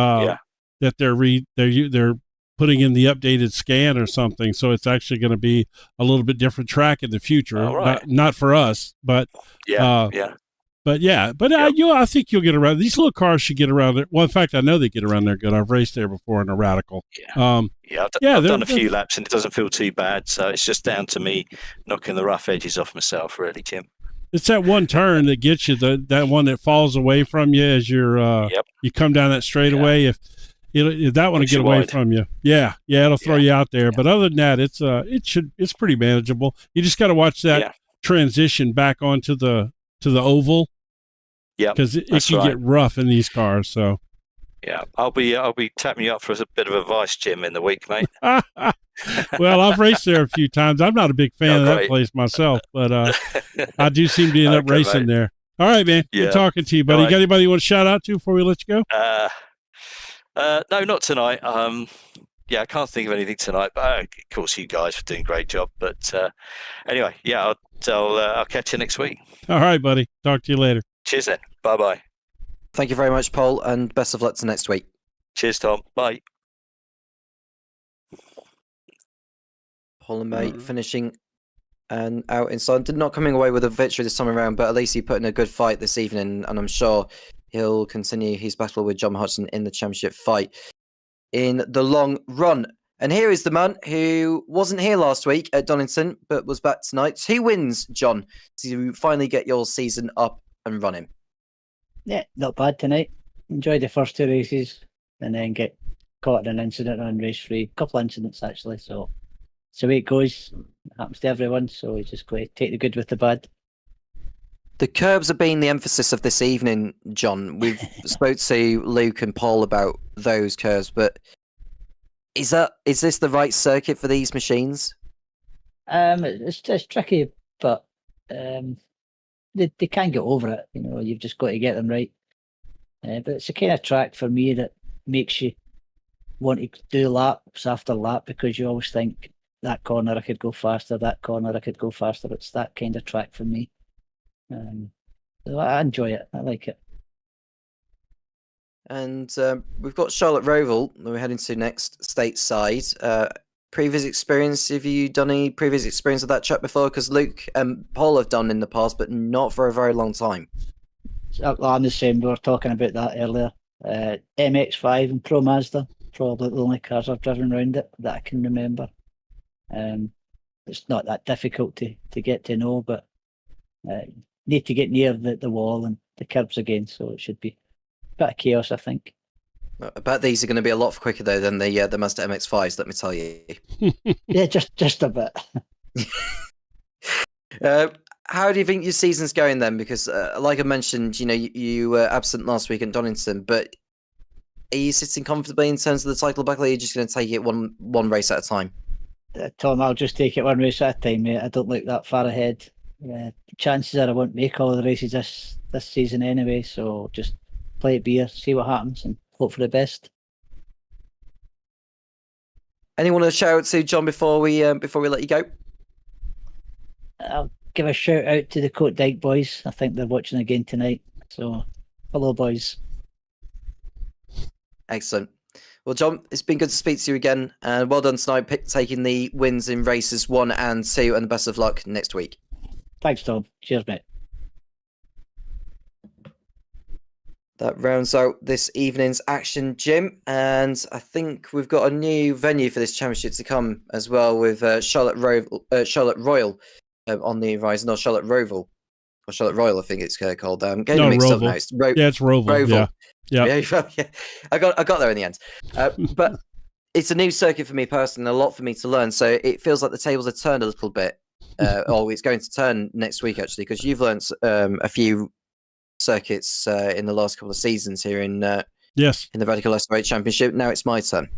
they're putting in the updated scan or something, so it's actually going to be a little bit different track in the future. All right. Not for us, but Yeah. I think you'll get around. These little cars should get around there. Well, in fact, I know they get around there good. I've raced there before in a Radical. I've done a few laps and it doesn't feel too bad. So it's just down to me knocking the rough edges off myself, really, Jim. It's that one turn that gets you, that one that falls away from you as you're you come down that straightaway. If that one will get away from you, it'll throw you out there. But other than that, it's pretty manageable. You just got to watch that transition back onto the oval. Yeah, because it can get rough in these cars. So yeah, I'll be tapping you up for a bit of advice, Jim, in the week, mate. Well, I've raced there a few times. I'm not a big fan of that place myself, but I do seem to end up racing there. All right, man. Good talking to you, buddy. You got anybody you want to shout out to before we let you go? No, not tonight. I can't think of anything tonight. But of course, you guys are doing a great job. But anyway, I'll catch you next week. All right, buddy. Talk to you later. Cheers then. Bye-bye. Thank you very much, Paul, and best of luck to next week. Cheers, Tom. Bye. Paul and mate finishing and out inside. Not coming away with a victory this time around, but at least he put in a good fight this evening, and I'm sure he'll continue his battle with John Hodgson in the championship fight in the long run. And here is the man who wasn't here last week at Donington, but was back tonight. 2 wins, John, to finally get your season up and running. Yeah, not bad tonight. Enjoyed the first 2 races and then get caught in an incident on race 3. A couple of incidents, actually. So it's the way it goes. It happens to everyone. So we just got to take the good with the bad. The curbs have been the emphasis of this evening, John. We've spoke to Luke and Paul about those curves, but is this the right circuit for these machines? It's tricky, but they can get over it. You've just got to get them right. But it's a kind of track for me that makes you want to do laps after lap because you always think that corner I could go faster, that corner I could go faster. It's that kind of track for me. So I enjoy it. I like it. And we've got Charlotte Roval that we're heading to next stateside. Previous experience, have you done any previous experience of that track before? Because Luke and Paul have done in the past, but not for a very long time. I'm the same. We were talking about that earlier. MX5 and Pro Mazda, probably the only cars I've driven around it that I can remember. It's not that difficult to get to know, but need to get near the wall and the curbs again, so it should be a bit of chaos, I think. I bet these are going to be a lot quicker though than the Mazda MX-5s. Let me tell you. Yeah, just a bit. How do you think your season's going then? Because, like I mentioned, you were absent last week at Donington, but are you sitting comfortably in terms of the title battle? Or are you just going to take it one race at a time? Tom, I'll just take it one race at a time, mate. I don't look that far ahead. Chances are I won't make all the races this season anyway, so just play it beer, see what happens, and hope for the best. Anyone to shout out to, John, before we let you go? I'll give a shout out to the Coat Dyke boys. I think they're watching again tonight. So, hello, boys. Excellent. Well, John, it's been good to speak to you again, and well done tonight, taking the wins in races 1 and 2, and the best of luck next week. Thanks, Tom. Cheers, mate. That rounds out this evening's action, Jim, and I think we've got a new venue for this championship to come as well, with Charlotte Royal on the horizon, or Charlotte Roval, or Charlotte Royal, I think it's called. Getting mixed up now. It's Roval. Yeah. I got there in the end, but it's a new circuit for me personally, and a lot for me to learn. So it feels like the tables have turned a little bit. It's going to turn next week actually, because you've learned a few circuits in the last couple of seasons here in the Radical SR8 Championship. Now it's my turn.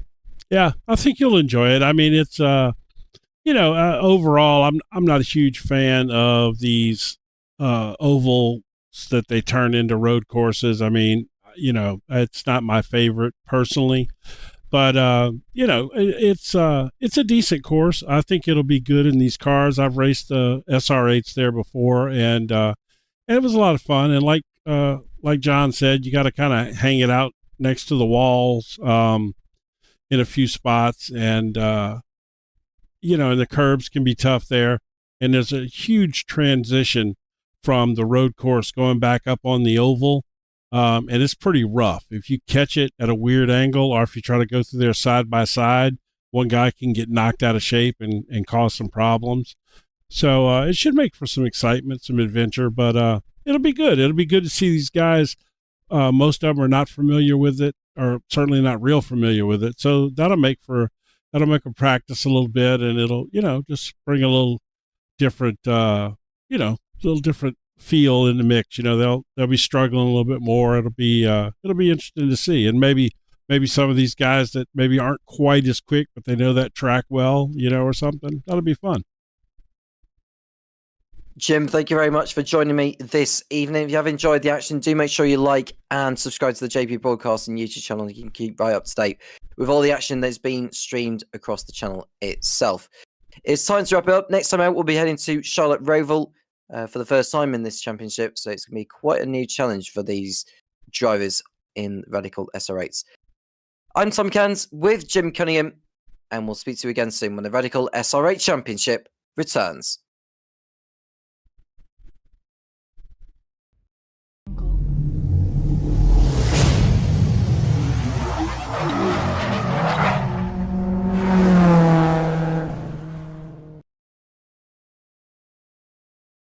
Yeah, I think you'll enjoy it. I mean, it's overall, I'm not a huge fan of these ovals that they turn into road courses. I mean, it's not my favorite personally, but it's a decent course. I think it'll be good in these cars. I've raced the SR8s there before, and it was a lot of fun. And like like John said, you got to kind of hang it out next to the walls in a few spots, and and the curbs can be tough there. And there's a huge transition from the road course going back up on the oval. And it's pretty rough. If you catch it at a weird angle, or if you try to go through there side by side, one guy can get knocked out of shape and cause some problems. So it should make for some excitement, some adventure, but it'll be good. It'll be good to see these guys. Most of them are not familiar with it, or certainly not real familiar with it. So that'll make them practice a little bit, and it'll, just bring a little different, little different feel in the mix. They'll be struggling a little bit more. It'll be interesting to see, and maybe some of these guys that maybe aren't quite as quick, but they know that track well, or something. That'll be fun. Jim, thank you very much for joining me this evening. If you have enjoyed the action, do make sure you like and subscribe to the JP Broadcasting YouTube channel. You can keep right up to date with all the action that's been streamed across the channel itself. It's time to wrap it up. Next time out, we'll be heading to Charlotte Roval for the first time in this championship. So it's going to be quite a new challenge for these drivers in Radical SR8s. I'm Tom Cairns with Jim Cunningham, and we'll speak to you again soon when the Radical SR8 Championship returns.